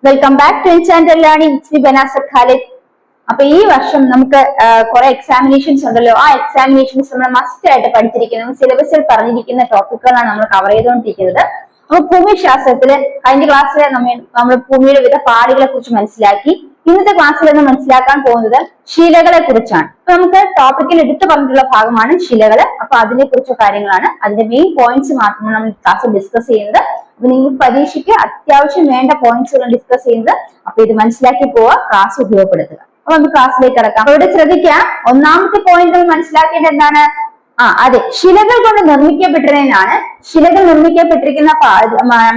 Welcome back to channel learning. It's Banasar Khalid. അപ്പൊ ഈ വർഷം നമുക്ക് കുറെ എക്സാമിനേഷൻസ് ഉണ്ടല്ലോ. ആ എക്സാമിനേഷൻസ് നമ്മൾ മസ്റ്റ് ആയിട്ട് പഠിച്ചിരിക്കുന്ന സിലബസിൽ പറഞ്ഞിരിക്കുന്ന ടോപ്പിക്കുകളാണ് നമ്മൾ കവർ ചെയ്തുകൊണ്ടിരിക്കുന്നത്. അപ്പൊ ഭൂമിശാസ്ത്രത്തില് കഴിഞ്ഞ ക്ലാസ്സിൽ നമ്മൾ ഭൂമിയുടെ വിവിധ പാളികളെ കുറിച്ച് മനസ്സിലാക്കി. ഇന്നത്തെ ക്ലാസ്സിൽ നിന്ന് മനസ്സിലാക്കാൻ പോകുന്നത് ശിലകളെ കുറിച്ചാണ്. അപ്പൊ നമുക്ക് ടോപ്പിക്കിൽ എടുത്തു പറഞ്ഞിട്ടുള്ള ഭാഗമാണ് ശിലകള്. അപ്പൊ അതിനെ കുറിച്ച കാര്യങ്ങളാണ്, അതിന്റെ മെയിൻ പോയിന്റ്സ് മാത്രമാണ് നമ്മൾ ക്ലാസ്സിൽ ഡിസ്കസ് ചെയ്യുന്നത്. അപ്പൊ നിങ്ങൾക്ക് പരീക്ഷയ്ക്ക് അത്യാവശ്യം വേണ്ട പോയിന്റ്സുകൾ ഡിസ്കസ് ചെയ്യുന്നത്. അപ്പൊ ഇത് മനസ്സിലാക്കി പോവുക, ക്ലാസ് ഉപയോഗപ്പെടുത്തുക. അപ്പൊ നമുക്ക് ക്ലാസ്സിലേക്ക് കിടക്കാം. ഇവിടെ ശ്രദ്ധിക്കുക, ഒന്നാമത്തെ പോയിന്റ് നമ്മൾ മനസ്സിലാക്കേണ്ടത് എന്താണ്? അതെ, ശിലകൾ കൊണ്ട് നിർമ്മിക്കപ്പെട്ടിരുന്നതാണ്. ശിലകൾ നിർമ്മിക്കപ്പെട്ടിരിക്കുന്ന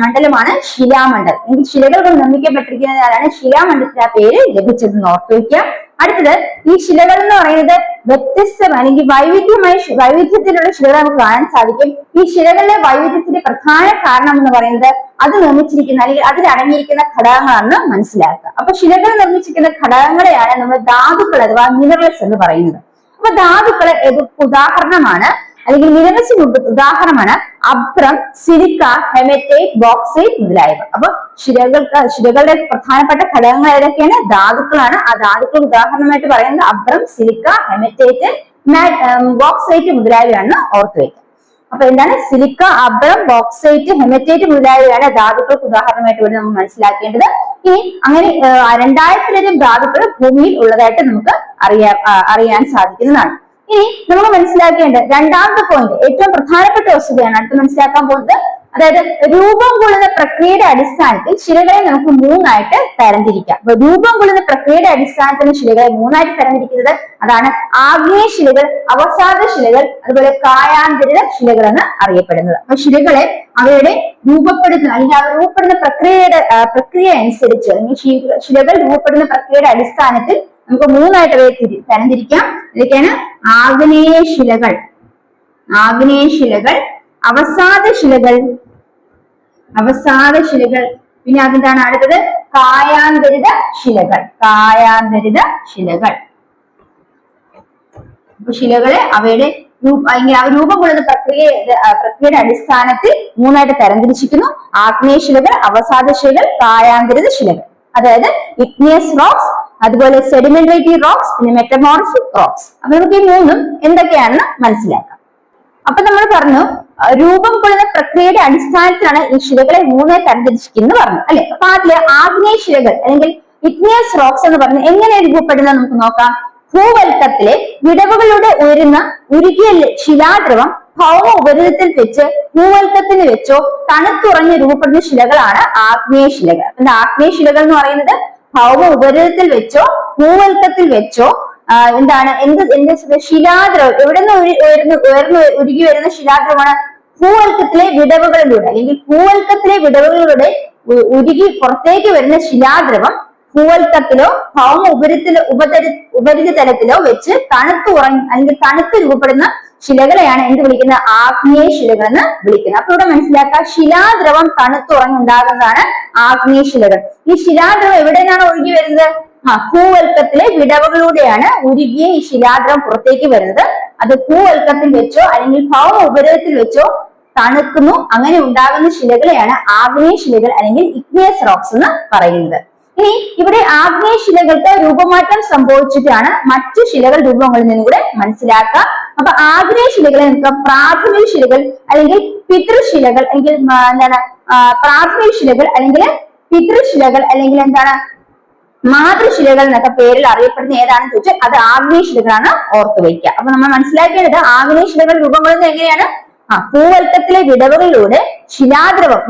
മണ്ഡലമാണ് ശിലാമണ്ഡലം. എങ്കിൽ ശിലകൾ കൊണ്ട് നിർമ്മിക്കപ്പെട്ടിരിക്കുന്നതിനാലാണ് ശിലാമണ്ഡലത്തിന് ആ പേര് ലഭിച്ചതെന്ന് ഓർത്തു വയ്ക്കുക. അടുത്തത്, ഈ ശിലകൾ എന്ന് പറയുന്നത് വ്യത്യസ്തം അല്ലെങ്കിൽ വൈവിധ്യത്തിലുള്ള ശിലകൾ നമുക്ക് കാണാൻ സാധിക്കും. ഈ ശിലകളിലെ വൈവിധ്യത്തിന്റെ പ്രധാന കാരണം എന്ന് പറയുന്നത് അത് നിർമ്മിച്ചിരിക്കുന്ന അല്ലെങ്കിൽ അതിൽ അടങ്ങിയിരിക്കുന്ന ഘടകങ്ങളാണെന്ന് മനസ്സിലാക്കുക. അപ്പൊ ശിലകൾ നിർമ്മിച്ചിരിക്കുന്ന ഘടകങ്ങളെയാണ് നമ്മൾ ധാതുക്കൾ അഥവാ മിനറൽസ് എന്ന് പറയുന്നത്. അപ്പൊ ധാതുക്കളെ ഉദാഹരണമാണ് അല്ലെങ്കിൽ മിനറൽസിന് ഉദാഹരണമാണ് അബ്രം, സിലിക്ക, ഹെമറ്റൈറ്റ്, ബോക്സൈറ്റ് മുതലായവ. അപ്പൊ ശിലകളുടെ പ്രധാനപ്പെട്ട ഘടകങ്ങൾ ഏതൊക്കെയാണ്? ധാതുക്കളാണ്. ആ ധാതുക്കൾ ഉദാഹരണമായിട്ട് പറയുന്നത് അബ്രം, സിലിക്ക, ഹെമറ്റൈറ്റ്, ബോക്സൈറ്റ് മുതലായവയാണെന്ന് ഓർത്തു വയ്ക്കുക. അപ്പൊ എന്താണ്? സിലിക്ക, അബ്രം, ബോക്സൈറ്റ്, ഹെമറ്റൈറ്റ് മുതലായവയാണ് ധാതുക്കൾക്ക് ഉദാഹരണമായിട്ട് ഇവിടെ നമ്മൾ മനസ്സിലാക്കേണ്ടത്. ഇനി അങ്ങനെ 2000-ലധികം ധാതുക്കൾ ഭൂമിയിൽ ഉള്ളതായിട്ട് നമുക്ക് അറിയാൻ സാധിക്കുന്നതാണ്. ഇനി നമുക്ക് മനസ്സിലാക്കേണ്ടത് രണ്ടാമത്തെ പോയിന്റ്, ഏറ്റവും പ്രധാനപ്പെട്ട വസ്തുതയാണ് അടുത്ത് മനസ്സിലാക്കാൻ പോകുന്നത്. അതായത് രൂപം കൊള്ളുന്ന പ്രക്രിയയുടെ അടിസ്ഥാനത്തിൽ ശിലകളെ നമുക്ക് മൂന്നായിട്ട് തരംതിരിക്കാം. അപ്പൊ രൂപം കൊള്ളുന്ന പ്രക്രിയയുടെ അടിസ്ഥാനത്തിൽ ശിലകളെ മൂന്നായിട്ട് തരംതിരിക്കുന്നത് അതാണ് ആഗ്നേയ ശിലകൾ, അവസാദ ശിലകൾ, അതുപോലെ കായാന്തരിത ശിലകൾ എന്ന് അറിയപ്പെടുന്നത്. അപ്പൊ ശിലകളെ അവയുടെ രൂപപ്പെടുന്ന അല്ലെങ്കിൽ അവർ രൂപപ്പെടുന്ന പ്രക്രിയ അനുസരിച്ച് അല്ലെങ്കിൽ ശിലകൾ രൂപപ്പെടുന്ന പ്രക്രിയയുടെ അടിസ്ഥാനത്തിൽ നമുക്ക് മൂന്നായിട്ട് അവയെ തരംതിരിക്കാം. ഇതൊക്കെയാണ് ആഗ്നേയ ശിലകൾ, അവസാദ ശിലകൾ, പിന്നെ അതിന്താണ് അടുത്തത് കായാന്തരിത ശിലകൾ. അപ്പൊ ശിലകളെ അവയുടെ രൂപം കൊള്ളുന്ന പ്രക്രിയയുടെ അടിസ്ഥാനത്തിൽ മൂന്നായിട്ട് തരംതിരിച്ചിരിക്കുന്നു. ആഗ്നേയ ശിലകൾ, അവസാദ ശിലകൾ, കായാന്തരിത ശിലകൾ. അതായത് ഇഗ്നിയസ് റോക്സ്, അതുപോലെ സെഡിമെന്ററി റോക്സ്, പിന്നെ മെറ്റമോർഫിക് റോക്സ്. അപ്പൊ നമുക്ക് ഈ മൂന്നും എന്തൊക്കെയാണെന്ന് മനസ്സിലാക്കാം. അപ്പൊ നമ്മൾ പറഞ്ഞു രൂപം കൊള്ളുന്ന പ്രക്രിയയുടെ അടിസ്ഥാനത്തിലാണ് ഈ ശിലകളെ മൂന്നായി തരംതിരിച്ചിരിക്കുന്നത് പറഞ്ഞു അല്ലെ. അപ്പൊ അതിലെ ആഗ്നേയ ശിലകൾ അല്ലെങ്കിൽ ഇഗ്നിയസ് റോക്സ് എന്ന് പറഞ്ഞ് എങ്ങനെ രൂപപ്പെടുന്നത് നമുക്ക് നോക്കാം. ഭൂവൽക്കത്തിലെ വിടവുകളിലൂടെ ഉയരുന്ന ഉരുകിയ ശിലാദ്രവം ഭൗമ ഉപരിതലത്തിൽ വെച്ച് ഭൂവൽക്കത്തിന് വെച്ചോ തണുത്തുറഞ്ഞ് രൂപപ്പെടുന്ന ശിലകളാണ് ആഗ്നേയ ശിലകൾ. എന്താ ആഗ്നേയ ശിലകൾ എന്ന് പറയുന്നത്? ഭൗമ ഉപരിതലത്തിൽ വെച്ചോ ഭൂവൽക്കത്തിൽ വെച്ചോ ശിലാദ്രവം എവിടെ നിന്ന് ഉരുകി വരുന്ന ശിലാദ്രവമാണ്? ഭൂവൽക്കത്തിലെ വിടവുകളിലൂടെ അല്ലെങ്കിൽ ഭൂവൽക്കത്തിലെ വിടവുകളിലൂടെ ഉരുകി പുറത്തേക്ക് വരുന്ന ശിലാദ്രവം ഭൂവൽക്കത്തിലോ ഭൗമ ഉപരിതലത്തിലോ വെച്ച് തണുത്ത് രൂപപ്പെടുന്ന ശിലകളെയാണ് എന്ത് വിളിക്കുന്നത്? ആഗ്നേയ ശിലകൾ എന്ന് വിളിക്കുന്നത്. അപ്പൊ ഇവിടെ മനസ്സിലാക്കുക, ശിലാദ്രവം തണുത്തുറഞ്ഞുണ്ടാകുന്നതാണ് ആഗ്നേയ ശിലകൾ. ഈ ശിലാദ്രവം എവിടെ നിന്നാണ് ഒഴുകി വരുന്നത്? ഭൂവൽക്കത്തിലെ വിടവുകളിലൂടെയാണ് ഉരുകിയ ഈ ശിലാദ്രവം പുറത്തേക്ക് വരുന്നത്. അത് ഭൂവൽക്കത്തിൽ വെച്ചോ അല്ലെങ്കിൽ ഭൗമ ഉപരിതലത്തിൽ വെച്ചോ തണുക്കുന്നു. അങ്ങനെ ഉണ്ടാകുന്ന ശിലകളെയാണ് ആഗ്നേയ ശിലകൾ അല്ലെങ്കിൽ ഇഗ്നിയസ് റോക്സ് എന്ന് പറയുന്നത്. ഇനി ഇവിടെ ആഗ്നേയ ശിലകൾക്ക് രൂപമാറ്റം സംഭവിച്ചിട്ടാണ് മറ്റു ശിലകൾ രൂപങ്ങളിൽ നിന്നും കൂടെ മനസ്സിലാക്കുക. അപ്പൊ ആഗ്നേയ ശിലകളെ നമുക്ക് പ്രാഥമിക ശിലകൾ അല്ലെങ്കിൽ പിതൃശിലകൾ അല്ലെങ്കിൽ പ്രാഥമിക ശിലകൾ അല്ലെങ്കിൽ പിതൃശിലകൾ അല്ലെങ്കിൽ മാതൃശിലകൾ എന്നൊക്കെ പേരിൽ അറിയപ്പെടുന്ന ഏതാണെന്ന് ചോദിച്ചാൽ അത് ആഗ്നേയ ശിലകളാണ് ഓർത്തു വയ്ക്കുക. അപ്പൊ നമ്മൾ മനസ്സിലാക്കേണ്ടത് ആഗ്നേയ ശിലകൾ രൂപം കൊള്ളുന്നത് എങ്ങനെയാണ്? ഭൂവൽക്കത്തിലെ വിടവുകളിലൂടെ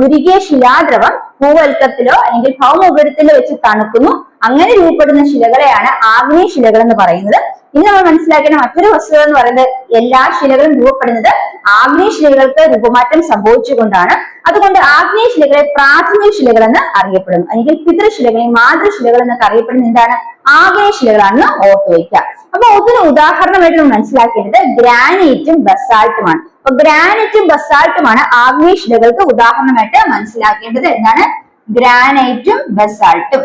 ഉരുകിയ ശിലാദ്രവം ഭൂവൽക്കത്തിലോ അല്ലെങ്കിൽ ഭൗമ ഉപരിതലത്തിലോ വെച്ച് തണുക്കുന്നു. അങ്ങനെ രൂപപ്പെടുന്ന ശിലകളെയാണ് ആഗ്നേയ ശിലകൾ എന്ന് പറയുന്നത്. ഇനി നമ്മൾ മനസ്സിലാക്കേണ്ട മറ്റൊരു വസ്തുത എന്ന് പറയുന്നത് എല്ലാ ശിലകളും രൂപപ്പെടുന്നത് ആഗ്നേയ ശിലകൾക്ക് രൂപമാറ്റം സംഭവിച്ചുകൊണ്ടാണ്. അതുകൊണ്ട് ആഗ്നേയ ശിലകളെ പ്രാഥമിക ശിലകൾ എന്ന് അറിയപ്പെടുന്നു. അല്ലെങ്കിൽ പിതൃശിലകൾ, മാതൃശിലകൾ എന്നൊക്കെ അറിയപ്പെടുന്ന എന്താണ്? ആഗ്നേയ ശിലകളാണെന്ന് ഓർത്തു വയ്ക്കുക. അപ്പൊ ഇതിന് ഉദാഹരണമായിട്ട് നമ്മൾ മനസ്സിലാക്കേണ്ടത് ഗ്രാനൈറ്റും ബസാൾട്ടുമാണ്. അപ്പൊ ഗ്രാനൈറ്റും ബസാൾട്ടുമാണ് ആഗ്നേയ ശിലകൾക്ക് ഉദാഹരണമായിട്ട് മനസ്സിലാക്കേണ്ടത്. എന്താണ്? ഗ്രാനൈറ്റും ബസാൾട്ടും.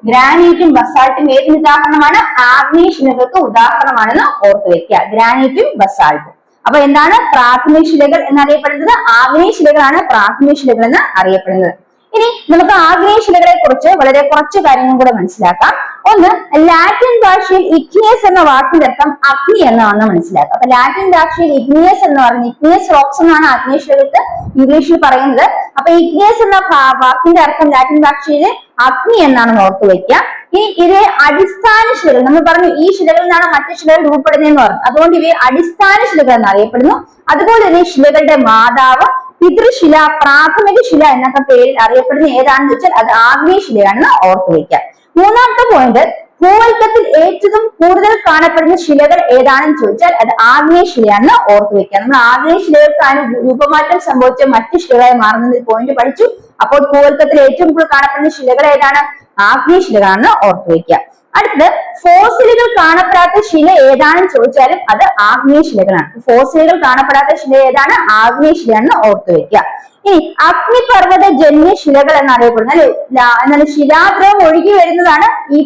ഗ്രാനൈറ്റും ബസാൾട്ടും ഏതിന് ഉദാഹരണമാണ്? ആഗ്നേയ ശിലകൾക്ക് ഉദാഹരണമാണെന്ന് ഓർത്തു വെക്കുക. ഗ്രാനൈറ്റും ബസാൾട്ടും. അപ്പൊ എന്താണ് പ്രാഥമിക ശിലകൾ എന്നറിയപ്പെടുന്നത്? ആഗ്നേയ ശിലകളാണ് പ്രാഥമിക ശിലകൾ എന്ന് അറിയപ്പെടുന്നത്. ഇനി നമുക്ക് ആഗ്നേയ ശിലകളെ കുറിച്ച് വളരെ കുറച്ച് കാര്യങ്ങൾ കൂടെ മനസ്സിലാക്കാം. ഒന്ന്, ലാറ്റിൻ ഭാഷയിൽ ഇഗ്നിയസ് എന്ന വാക്കിന്റെ അർത്ഥം അഗ്നി എന്നാണ് മനസ്സിലാക്കുക. അപ്പൊ ലാറ്റിൻ ഭാഷയിൽ ഇഗ്നിയസ് എന്ന് പറഞ്ഞ ഇഗ്നിയസ് റോക്സ് എന്നാണ് ആഗ്നേയ ശിലകൾക്ക് ഇംഗ്ലീഷിൽ പറയുന്നത്. അപ്പൊ ഇഗ്നിയസ് എന്ന വാക്കിന്റെ അർത്ഥം ലാറ്റിൻ ഭാഷയിൽ അഗ്നി എന്നാണ് ഓർത്തു വെക്കുക. ഇനി ഇവയെ അടിസ്ഥാന ശിലകൾ, നമ്മൾ പറഞ്ഞു ഈ ശിലകളിൽ നിന്നാണ് മറ്റു ശിലകൾ രൂപപ്പെടുന്നതെന്ന് പറഞ്ഞു, അതുകൊണ്ട് ഇവയെ അടിസ്ഥാന ശിലകൾ എന്നറിയപ്പെടുന്നു. അതുപോലെ തന്നെ ശിലകളുടെ മാതാവ്, പിതൃശില, പ്രാഥമിക ശില എന്നൊക്കെ പേരിൽ അറിയപ്പെടുന്ന ഏതാണെന്ന് വെച്ചാൽ അത് ആഗ്നേയ ശിലയാണെന്ന് ഓർത്തു വയ്ക്കാം. മൂന്നാമത്തെ പോയിന്റ്, ഭൂവൽക്കത്തിൽ ഏറ്റവും കൂടുതൽ കാണപ്പെടുന്ന ശിലകൾ ഏതാണെന്ന് ചോദിച്ചാൽ അത് ആഗ്നേയ ശിലയാണെന്ന് ഓർത്തു വെക്കാം. നമ്മൾ ആഗ്നേയ ശിലകൾക്കാണ് രൂപമാറ്റം സംഭവിച്ച മറ്റു ശിലകളായി മാറുന്നത് പോയിന്റ് പഠിച്ചു. അപ്പോൾ ഭൂവൽക്കത്തിൽ ഏറ്റവും കൂടുതൽ കാണപ്പെടുന്ന ശിലകൾ ഏതാണ്? ആഗ്നേയ ശിലകളാണെന്ന് ഓർത്തു വെക്കുക. അടുത്തത്, ഫോസിലുകൾ കാണപ്പെടാത്ത ശില ഏതാണെന്ന് ചോദിച്ചാലും അത് ആഗ്നേയ ശിലകളാണ്. ഫോസിലുകൾ കാണപ്പെടാത്ത ശില ഏതാണ്? ആഗ്നേയ ശിലയാണെന്ന് ഓർത്തു വെക്കുക. ഇനി അഗ്നിപർവ്വത ജന്യ ശിലകൾ എന്നറിയപ്പെടുന്ന എന്നാൽ ശിലാദ്രവം ഒഴുകി വരുന്നതാണ് ഈ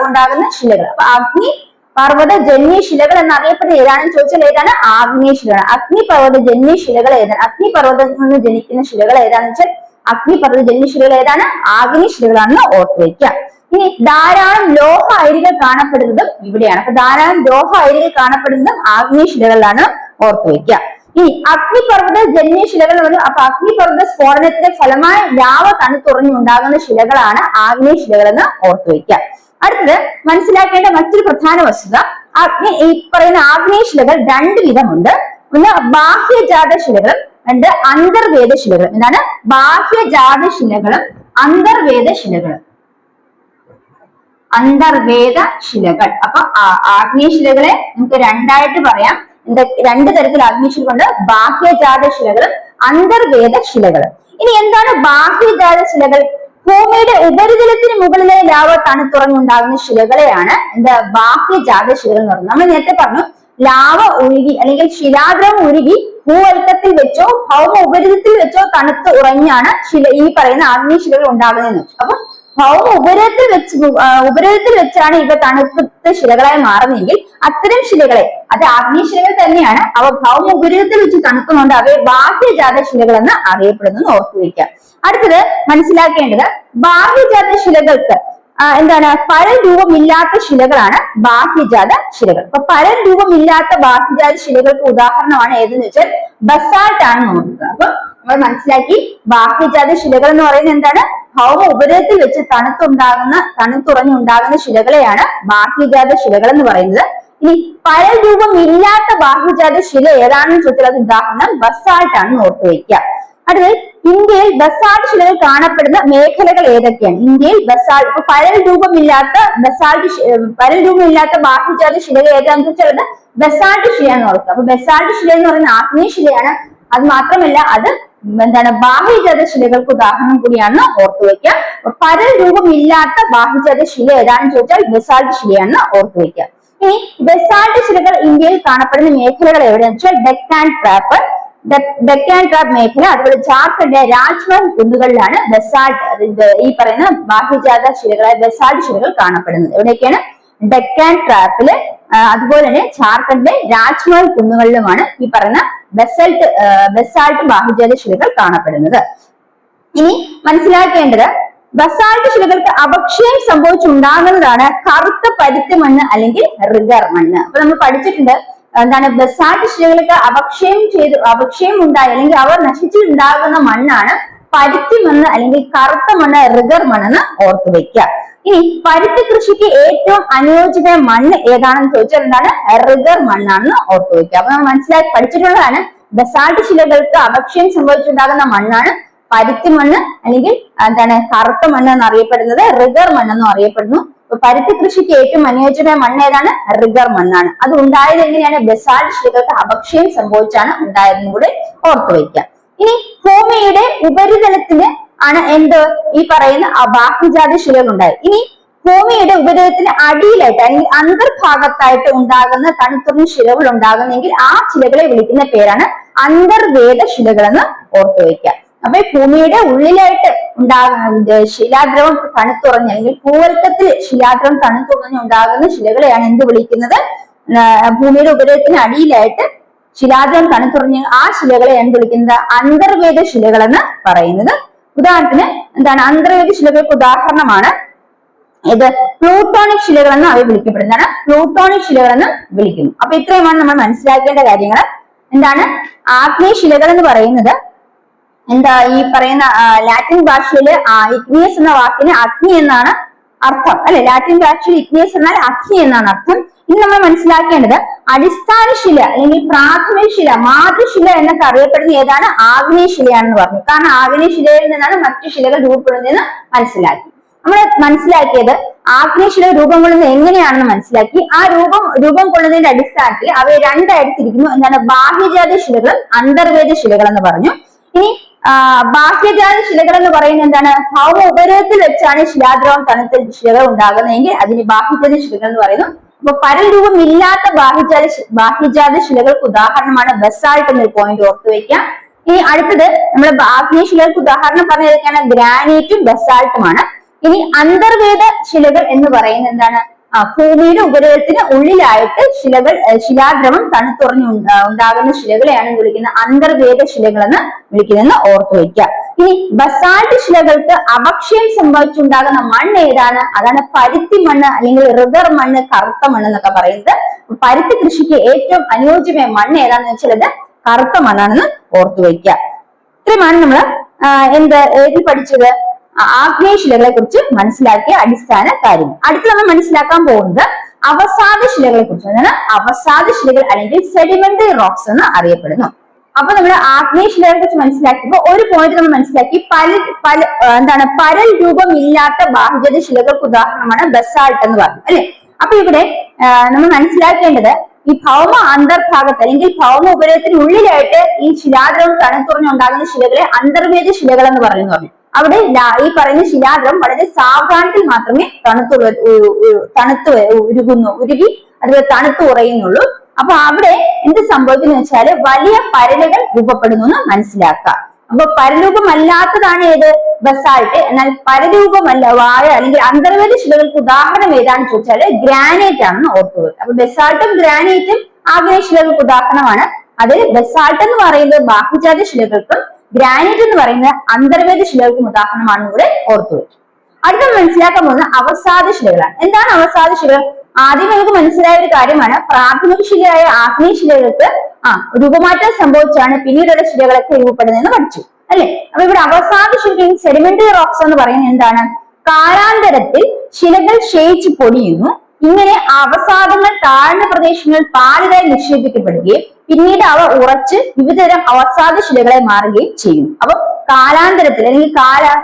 ഉണ്ടാകുന്ന ശിലകൾ. അപ്പൊ അഗ്നി പർവ്വത ജന്യ ശിലകൾ എന്നറിയപ്പെടുന്ന ഏതാണെന്ന് ചോദിച്ചാൽ ഏതാണ്? ആഗ്നേയ ശിലകൾ. അഗ്നിപർവ്വത ജന്യ ശിലകൾ ഏതാണ്? അഗ്നിപർവ്വതത്തിൽ നിന്ന് ജനിക്കുന്ന ശിലകൾ ഏതാണെന്ന് വെച്ചാൽ അഗ്നിപർവ്വത ജന്യ ശിലകൾ ഏതാണ്? ആഗ്നേയ ശിലകളാണെന്ന് ഓർത്തു വയ്ക്കുക. ഇനി ധാരാളം ലോഹ അയിരുകൾ കാണപ്പെടുന്നതും ഇവിടെയാണ്. അപ്പൊ ധാരാളം ലോഹ അയിരുകൾ കാണപ്പെടുന്നതും ആഗ്നേയ ശിലകളിലാണ്, ഓർത്തു വയ്ക്കുക. ഇനി അഗ്നിപർവ്വത ജന്യ ശിലകൾ എന്ന് പറഞ്ഞു. അപ്പൊ അഗ്നിപർവ്വത സ്ഫോടനത്തിന്റെ ഫലമായി ലാവ തണുത്തുറഞ്ഞുണ്ടാകുന്ന ശിലകളാണ് ആഗ്നേയ ശിലകൾ എന്ന് ഓർത്തു വയ്ക്കുക. അടുത്തത് മനസ്സിലാക്കേണ്ട മറ്റൊരു പ്രധാന വസ്തുത, ഈ പറയുന്ന ആഗ്നേയ ശിലകൾ രണ്ട് വിധമുണ്ട്. ഒന്ന് ബാഹ്യജാത ശിലകളും, രണ്ട് അന്തർവേദ ശിലകളും. എന്താണ് ബാഹ്യജാത ശിലകളും അന്തർവേദ ശിലകളും? അന്തർവേദ ശിലകൾ. അപ്പൊ ആഗ്നേയ ശിലകളെ നമുക്ക് രണ്ടായിട്ട് പറയാം. രണ്ട് തരത്തിൽ ആഗ്നേയ ശിലകളുണ്ട്, ബാഹ്യജാത ശിലകളും അന്തർവേദ ശിലകളും. ഇനി എന്താണ് ബാഹ്യജാത ശിലകൾ? ഭൂമിയുടെ ഉപരിതലത്തിന് മുകളിലെ ലാവ തണുത്തുറഞ്ഞുണ്ടാകുന്ന ശിലകളെയാണ് ബാഹ്യജാത ശിലകൾ എന്ന് പറയുന്നത്. നമ്മൾ നേരത്തെ പറഞ്ഞു ലാവ ഒഴുകി അല്ലെങ്കിൽ ശിലാദ്രവം ഉരുകി ഭൂവൽക്കത്തിൽ വെച്ചോ ഭൗമ ഉപരിതലത്തിൽ വെച്ചോ തണുത്ത് ഉറഞ്ഞാണ് ഈ പറയുന്ന ആഗ്നേയ ശിലകൾ ഉണ്ടാകുന്നതെന്ന് വെച്ചു. അപ്പൊ ഭൗമ ഉപരിതലത്തിൽ വെച്ചാണ് ഇവ തണുത്ത ശിലകളായി മാറുന്നതെങ്കിൽ അത്തരം ശിലകളെ, അത് ആഗ്നേയ ശിലകൾ തന്നെയാണ്, അവ ഭൗമ ഉപരിതലത്തിൽ വെച്ച് തണുക്കുന്നുണ്ട്, അവയെ ബാഹ്യജാത ശിലകൾ എന്ന് അറിയപ്പെടുന്നു ഓർത്തു വയ്ക്കാം. അടുത്തത് മനസ്സിലാക്കേണ്ടത്, ബാഹ്യജാത ശിലകൾക്ക് എന്താണ് പരൽ രൂപമില്ലാത്ത ശിലകളാണ് ബാഹ്യജാത ശിലകൾ. അപ്പൊ പരൽ രൂപമില്ലാത്ത ബാഹ്യജാത ശിലകൾക്ക് ഉദാഹരണമാണ് ഏതെന്ന് വെച്ചാൽ ബസാൾട്ട് ആണ് നോക്കുക. അപ്പൊ നമ്മൾ മനസ്സിലാക്കി ബാഹ്യജാത ശിലകൾ എന്ന് പറയുന്നത് എന്താണ്? ഭൗമ ഉപരിതലത്തിൽ വെച്ച് തണുത്തുറഞ്ഞുണ്ടാകുന്ന ശിലകളെയാണ് ബാഹ്യജാത ശിലകൾ എന്ന് പറയുന്നത്. ഇനി പരൽ രൂപമില്ലാത്ത ബാഹ്യജാത ശില ഏതാണെന്ന് ചോദിച്ചാൽ അത് ഉദാഹരണം ബസാൾട്ട് ആണെന്ന് ഓർത്തു വയ്ക്കുക. അടുത്തത്, ഇന്ത്യയിൽ ബസാൾട്ട് ശിലകൾ കാണപ്പെടുന്ന മേഖലകൾ ഏതൊക്കെയാണ്? ഇന്ത്യയിൽ ബസാൾട്ട് പരൽ രൂപമില്ലാത്ത ബാഹ്യജാത ശിലകൾ ഏതാണെന്ന് വെച്ചാൽ അത് ബസാൾട്ട് ശിലയാണെന്ന് ഓർക്കുക. അപ്പൊ ബസാൾട്ട് ശില എന്ന് പറയുന്ന ആഗ്നേയ ശിലയാണ്. അത് മാത്രമല്ല അത് ബാഹ്യജാത ശിലകൾക്ക് ഉദാഹരണം കൂടിയാണെന്ന് ഓർത്തു വയ്ക്കുക. പരൽ രൂപമില്ലാത്ത ബാഹ്യജാത ശില ഏതാണെന്ന് ചോദിച്ചാൽ ബസാൾട്ട് ശിലയാണെന്ന് ഓർത്തു വയ്ക്കുക. ഇനി ബസാൾട്ട് ശിലകൾ ഇന്ത്യയിൽ കാണപ്പെടുന്ന മേഖലകൾ എവിടെയാണെന്ന് വെച്ചാൽ ഡെക്കാൻ ട്രാപ്പ് മേഖല, അതുപോലെ ജാർഖണ്ഡിലെ രാജ്മഹൽ കുന്നുകളിലാണ് ഈ പറയുന്ന ബാഹ്യജാത ശിലകളായ ബസാൾട്ട് ശിലകൾ കാണപ്പെടുന്നത്. എവിടെയൊക്കെയാണ്? ഡെക്കാൻ ട്രാപ്പില്, അതുപോലെ തന്നെ ജാർഖണ്ഡിലെ രാജ്മഹൽ കുന്നുകളിലുമാണ് ഈ പറയുന്ന ബസാൾട്ട് ബാഹ്യജാത ശിലകൾ കാണപ്പെടുന്നത്. ഇനി മനസ്സിലാക്കേണ്ടത്, ബസാൾട്ട് ശിലകൾക്ക് അപക്ഷയം സംഭവിച്ചുണ്ടാകുന്നതാണ് കറുത്ത പരുത്തി മണ്ണ് അല്ലെങ്കിൽ റിഗർ മണ്ണ്. അപ്പൊ നമ്മൾ പഠിച്ചിട്ടുണ്ട് എന്താണ് ബസാൾട്ട് ശിലകൾക്ക് അപക്ഷയം ഉണ്ടായി അല്ലെങ്കിൽ അവ നശിച്ചിട്ടുണ്ടാകുന്ന മണ്ണാണ് പരുത്തി മണ്ണ് അല്ലെങ്കിൽ കറുത്ത മണ്ണ്, റിഗർ മണ്ണെന്ന് ഓർത്തു വെക്കുക. ഇനി പരുത്തി കൃഷിക്ക് ഏറ്റവും അനുയോജ്യമായ മണ്ണ് ഏതാണെന്ന് ചോദിച്ചാൽ എന്താണ്? റിഗർ മണ്ണാണെന്ന് ഓർത്തു വെക്കുക. അപ്പൊ നമ്മൾ പഠിച്ചിട്ടുള്ളതാണ് ബസാൾട്ട് ശിലകൾക്ക് അപക്ഷയം സംഭവിച്ചുണ്ടാകുന്ന മണ്ണാണ് പരുത്തി മണ്ണ് അല്ലെങ്കിൽ കറുത്ത മണ്ണ് എന്നറിയപ്പെടുന്നത്, റിഗർ മണ്ണെന്നും അറിയപ്പെടുന്നു. പരുത്തി കൃഷിക്ക് ഏറ്റവും അനുയോജ്യമായ മണ്ണ് ഏതാണ്? റിഗർ മണ്ണാണ്. അത് ഉണ്ടായത് എങ്ങനെയാണ്? ബസാൾട്ട് ശിലകൾക്ക് അപക്ഷയം സംഭവിച്ചാണ് ഉണ്ടായതെന്നും കൂടെ ഓർത്തു വയ്ക്കുക. ഇനി ഭൂമിയുടെ ഉപരിതലത്തിന് ആണ് ഈ പറയുന്ന ബാഹ്യജാത ശിലകൾ ഉണ്ടായത്. ഇനി ഭൂമിയുടെ ഉപരിതലത്തിന് അടിയിലായിട്ട് അല്ലെങ്കിൽ അന്തർഭാഗത്തായിട്ട് ഉണ്ടാകുന്ന തണുത്തുറഞ്ഞ ശിലകൾ ഉണ്ടാകുന്നെങ്കിൽ ആ ശിലകളെ വിളിക്കുന്ന പേരാണ് അന്തർവേദ ശിലകൾ എന്ന് ഓർത്തു വയ്ക്കുക. അപ്പൊ ഭൂമിയുടെ ഉള്ളിലായിട്ട് ഉണ്ടാകുന്ന ശിലാദ്രവം തണുത്തുറഞ്ഞ അല്ലെങ്കിൽ ഭൂവൽക്കത്തിൽ ശിലാദ്രവം തണുത്തുറഞ്ഞ് ഉണ്ടാകുന്ന ശിലകളെയാണ് എന്ത് വിളിക്കുന്നത്? ഭൂമിയുടെ ഉപരിതലത്തിന് അടിയിലായിട്ട് ശിലാദ്രവം തണുത്തുറഞ്ഞ് ആ ശിലകളെ എന്ത് വിളിക്കുന്നത്? അന്തർവേദ ശിലകൾ എന്ന് പറയുന്നത്. ഉദാഹരണത്തിന് എന്താണ് അന്തർവേദി ശിലകൾക്ക് ഉദാഹരണമാണ് ഇത് പ്ലൂട്ടോണിക് ശിലകൾ എന്ന് അവയെ വിളിക്കപ്പെടുന്നതാണ്. പ്ലൂട്ടോണിക് ശിലകൾ എന്ന് വിളിക്കുന്നു. അപ്പൊ ഇത്രയുമാണ് നമ്മൾ മനസ്സിലാക്കേണ്ട കാര്യങ്ങൾ. എന്താണ് ആഗ്നേയ ശിലകൾ എന്ന് പറയുന്നത്? എന്താ ഈ പറയുന്ന ലാറ്റിൻ ഭാഷയില് ഇഗ്നിയസ് എന്ന വാക്കിന് അഗ്നി എന്നാണ് അർത്ഥം അല്ലെ. ലാറ്റിൻ ഭാഷയിൽ ഇഗ്നിയസ് എന്നാൽ അഗ്നി എന്നാണ് അർത്ഥം. ഇനി നമ്മൾ മനസ്സിലാക്കേണ്ടത് അടിസ്ഥാന ശില അല്ലെങ്കിൽ പ്രാഥമിക ശില, മാതൃശില എന്നൊക്കെ അറിയപ്പെടുന്ന ഏതാണ്? ആഗ്നേയ ശിലയാണെന്ന് പറഞ്ഞു. കാരണം ആഗ്നേയ ശിലയിൽ നിന്നാണ് മറ്റു ശിലകൾ രൂപപ്പെടുന്നതെന്ന് മനസ്സിലാക്കി. നമ്മൾ മനസ്സിലാക്കിയത് ആഗ്നേയ ശില രൂപം കൊള്ളുന്നത് എങ്ങനെയാണെന്ന് മനസ്സിലാക്കി. ആ രൂപം കൊള്ളുന്നതിന്റെ അടിസ്ഥാനത്തിൽ അവയെ രണ്ടായിട്ട് തിരിക്കുന്നു. എന്താണ്? ബാഹ്യജാത ശിലകളും അന്തർവേദ ശിലകൾ എന്ന് പറഞ്ഞു. ഇനി ബാഹ്യജാത ശിലകൾ എന്ന് പറയുന്നത് എന്താണ്? ഭൗമ ഉപരിതലത്തിൽ വെച്ചാണ് ശിലാദ്രവം തണുത്ത ശിലകൾ ഉണ്ടാകുന്നതെങ്കിൽ അതിന് ബാഹ്യജാത ശിലകൾ എന്ന് പറയുന്നു. അപ്പൊ പരൽ രൂപം ഇല്ലാത്ത ബാഹ്യജാത ശിലകൾക്ക് ഉദാഹരണമാണ് ബസാൾട്ട് എന്നൊരു പോയിന്റ് ഓർത്തു വെക്കാം. ഇനി അടുത്തത് നമ്മൾ ആഗ്നേയ ശിലകൾക്ക് ഉദാഹരണം പറഞ്ഞതൊക്കെയാണ് ഗ്രാനൈറ്റും ബസാൾട്ടുമാണ്. ഇനി അന്തർവേദ ശിലകൾ എന്ന് പറയുന്നത് എന്താണ്? ഭൂമിയുടെ ഉപരിതലത്തിന് ഉള്ളിലായിട്ട് ശിലാദ്രവം തണുത്തുറഞ്ഞ് ഉണ്ടാകുന്ന ശിലകളെയാണ് വിളിക്കുന്നത് അന്തർവേദ ശിലകൾ എന്ന് വിളിക്കുന്നതെന്ന് ഓർത്തു വയ്ക്കുക. ഇനി ബസാൾട്ട് ശിലകൾക്ക് അപക്ഷയം സംഭവിച്ചുണ്ടാകുന്ന മണ്ണ് ഏതാണ്? അതാണ് പരുത്തി മണ്ണ് അല്ലെങ്കിൽ റിഗർ മണ്ണ്, കറുത്ത മണ്ണ് എന്നൊക്കെ പറയുന്നത്. പരുത്തി കൃഷിക്ക് ഏറ്റവും അനുയോജ്യമായ മണ്ണ് ഏതാണെന്ന് വെച്ചാൽ അത് കറുത്ത മണ്ണാണെന്ന് ഓർത്തു വയ്ക്കുക. ഇത്രയുമാണ് നമ്മൾ ഏതിൽ പഠിച്ചത്? ആഗ്നേയ ശിലകളെ കുറിച്ച് മനസ്സിലാക്കിയ അടിസ്ഥാന കാര്യങ്ങൾ. അടുത്ത് നമ്മൾ മനസ്സിലാക്കാൻ പോകുന്നത് അവസാദ ശിലകളെ കുറിച്ച്. അതാണ് അവസാദ ശിലകൾ അല്ലെങ്കിൽ സെഡിമെന്ററി റോക്സ് എന്ന് അറിയപ്പെടുന്നു. അപ്പൊ നമ്മൾ ആഗ്നേയ ശിലകളെ കുറിച്ച് മനസ്സിലാക്കിയപ്പോൾ ഒരു പോയിന്റ് നമ്മൾ മനസ്സിലാക്കി, പരൽ രൂപം ഇല്ലാത്ത ബാഹ്യജാത ശിലകൾക്ക് ഉദാഹരണമാണ് ബസാൾട്ട് എന്ന് പറഞ്ഞു അല്ലെ. അപ്പൊ ഇവിടെ നമ്മൾ മനസ്സിലാക്കേണ്ടത് ഈ ഭൗമ അന്തർഭാഗത്ത് അല്ലെങ്കിൽ ഭൗമ ഉപരിതലത്തിന് ഉള്ളിലായിട്ട് ഈ ശിലാദ്രവം തണുത്തുറഞ്ഞുണ്ടാകുന്ന ശിലകളെ അന്തർവേദ ശിലകൾ എന്ന് പറഞ്ഞു. അവിടെ ഈ പറയുന്ന ശിലാദ്രവം വളരെ സാവധാനത്തിൽ മാത്രമേ ഉരുകി അതുപോലെ തണുത്തു ഉറയുന്നുള്ളൂ. അപ്പൊ അവിടെ എന്ത് സംഭവിക്കുന്നു വെച്ചാല് വലിയ പരലുകൾ രൂപപ്പെടുന്നു എന്ന് മനസ്സിലാക്കുക. അപ്പൊ പരരൂപമല്ലാത്തതാണ് ഏത്? ബസാൾട്ട്. എന്നാൽ പരരൂപമല്ല അല്ലെങ്കിൽ അന്തർവേദ ശിലകൾക്ക് ഉദാഹരണം ഏതാണെന്ന് ചോദിച്ചാല് ഗ്രാനൈറ്റ് ആണെന്ന് ഓർത്തു വെക്കുക. അപ്പൊ ബസാൾട്ടും ഗ്രാനൈറ്റും ആഗ്നേയ ശിലകൾക്ക് ഉദാഹരണമാണ്. അതിൽ ബസാൾട്ട് എന്ന് പറയുന്നത് ബാഹ്യജാത ശിലകൾക്കും ഗ്രാനൈറ്റ് എന്ന് പറയുന്നത് അന്തർവേദ ശിലകൾക്കും ഉദാഹരണമാണെന്ന് കൂടെ ഓർത്തു വെക്കും. അടുത്ത മനസ്സിലാക്കാൻ പോകുന്ന അവസാദ ശിലകളാണ്. എന്താണ് അവസാദ ശിലകൾ? ആദ്യം നമുക്ക് മനസ്സിലായ ഒരു കാര്യമാണ്, പ്രാഥമിക ശിലയായ ആഗ്നേയ ശിലകൾക്ക് രൂപമാറ്റം സംഭവിച്ചാണ് പിന്നീടുള്ള ശിലകളൊക്കെ രൂപപ്പെടുന്നതെന്ന് പഠിച്ചു അല്ലെ. അപ്പൊ ഇവിടെ അവസാദ ശിലകൾ സെഡിമെന്ററി റോക്സ് എന്ന് പറയുന്നത് എന്താണ്? കാലാന്തരത്തിൽ ശിലകൾ ക്ഷയിച്ച് പൊടിയുന്നു. ഇങ്ങനെ അവസാദങ്ങൾ താഴ്ന്ന പ്രദേശങ്ങളിൽ പാലുകളായി നിക്ഷേപിക്കപ്പെടുകയും പിന്നീട് അവ ഉറച്ച് വിവിധതരം അവസാദ ശിലകളെ മാറുകയും ചെയ്യുന്നു. അപ്പൊ കാലാന്തരത്തിൽ അല്ലെങ്കിൽ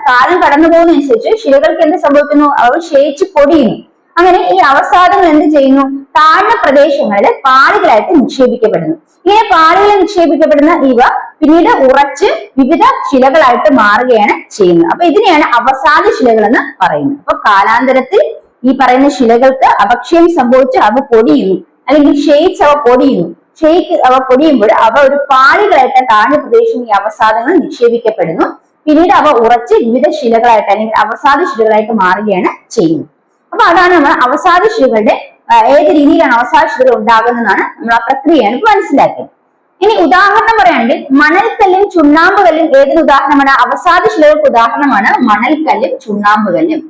കാലം കടന്നു പോകുന്നതനുസരിച്ച് ശിലകൾക്ക് എന്ത് സംഭവിക്കുന്നു? അവ ക്ഷയിച്ച് പൊടിയുന്നു. അങ്ങനെ ഈ അവസാദങ്ങൾ എന്ത് ചെയ്യുന്നു? താഴ്ന്ന പ്രദേശങ്ങളിൽ പാലുകളായിട്ട് നിക്ഷേപിക്കപ്പെടുന്നു. ഇങ്ങനെ പാലുകളിൽ നിക്ഷേപിക്കപ്പെടുന്ന ഇവ പിന്നീട് ഉറച്ച് വിവിധ ശിലകളായിട്ട് മാറുകയാണ് ചെയ്യുന്നത്. അപ്പൊ ഇതിനെയാണ് അവസാദ ശിലകൾ എന്ന് പറയുന്നത്. അപ്പൊ കാലാന്തരത്തിൽ ഈ പറയുന്ന ശിലകൾക്ക് അപക്ഷയം സംഭവിച്ച് അവ പൊടിയുന്നു അല്ലെങ്കിൽ ക്ഷയിച്ച് അവ പൊടിയുന്നു. അവ പൊടിയുമ്പോൾ അവ ഒരു പാളികളായിട്ട് താഴ്ന്ന പ്രദേശം ഈ അവസാദങ്ങൾ നിക്ഷേപിക്കപ്പെടുന്നു. പിന്നീട് അവ ഉറച്ച് വിവിധ ശിലകളായിട്ട് അല്ലെങ്കിൽ അവസാദ ശിലകളായിട്ട് മാറുകയാണ് ചെയ്യുന്നത്. അപ്പൊ അതാണ് നമ്മൾ അവസാദ ശിലകളുടെ ഏത് രീതിയിലാണ് അവസാദ ശിലകൾ ഉണ്ടാകുന്നതാണ് നമ്മൾ ആ പ്രക്രിയയാണ് ഇപ്പൊ മനസ്സിലാക്കിയത്. ഇനി ഉദാഹരണം പറയുകയാണെങ്കിൽ മണൽക്കല്ലും ചുണ്ണാമ്പുകല്ലും ഏതിന് ഉദാഹരണമാണ്? അവസാദ ശിലകൾക്ക് ഉദാഹരണമാണ് മണൽക്കല്ലും ചുണ്ണാമ്പുകല്ലും.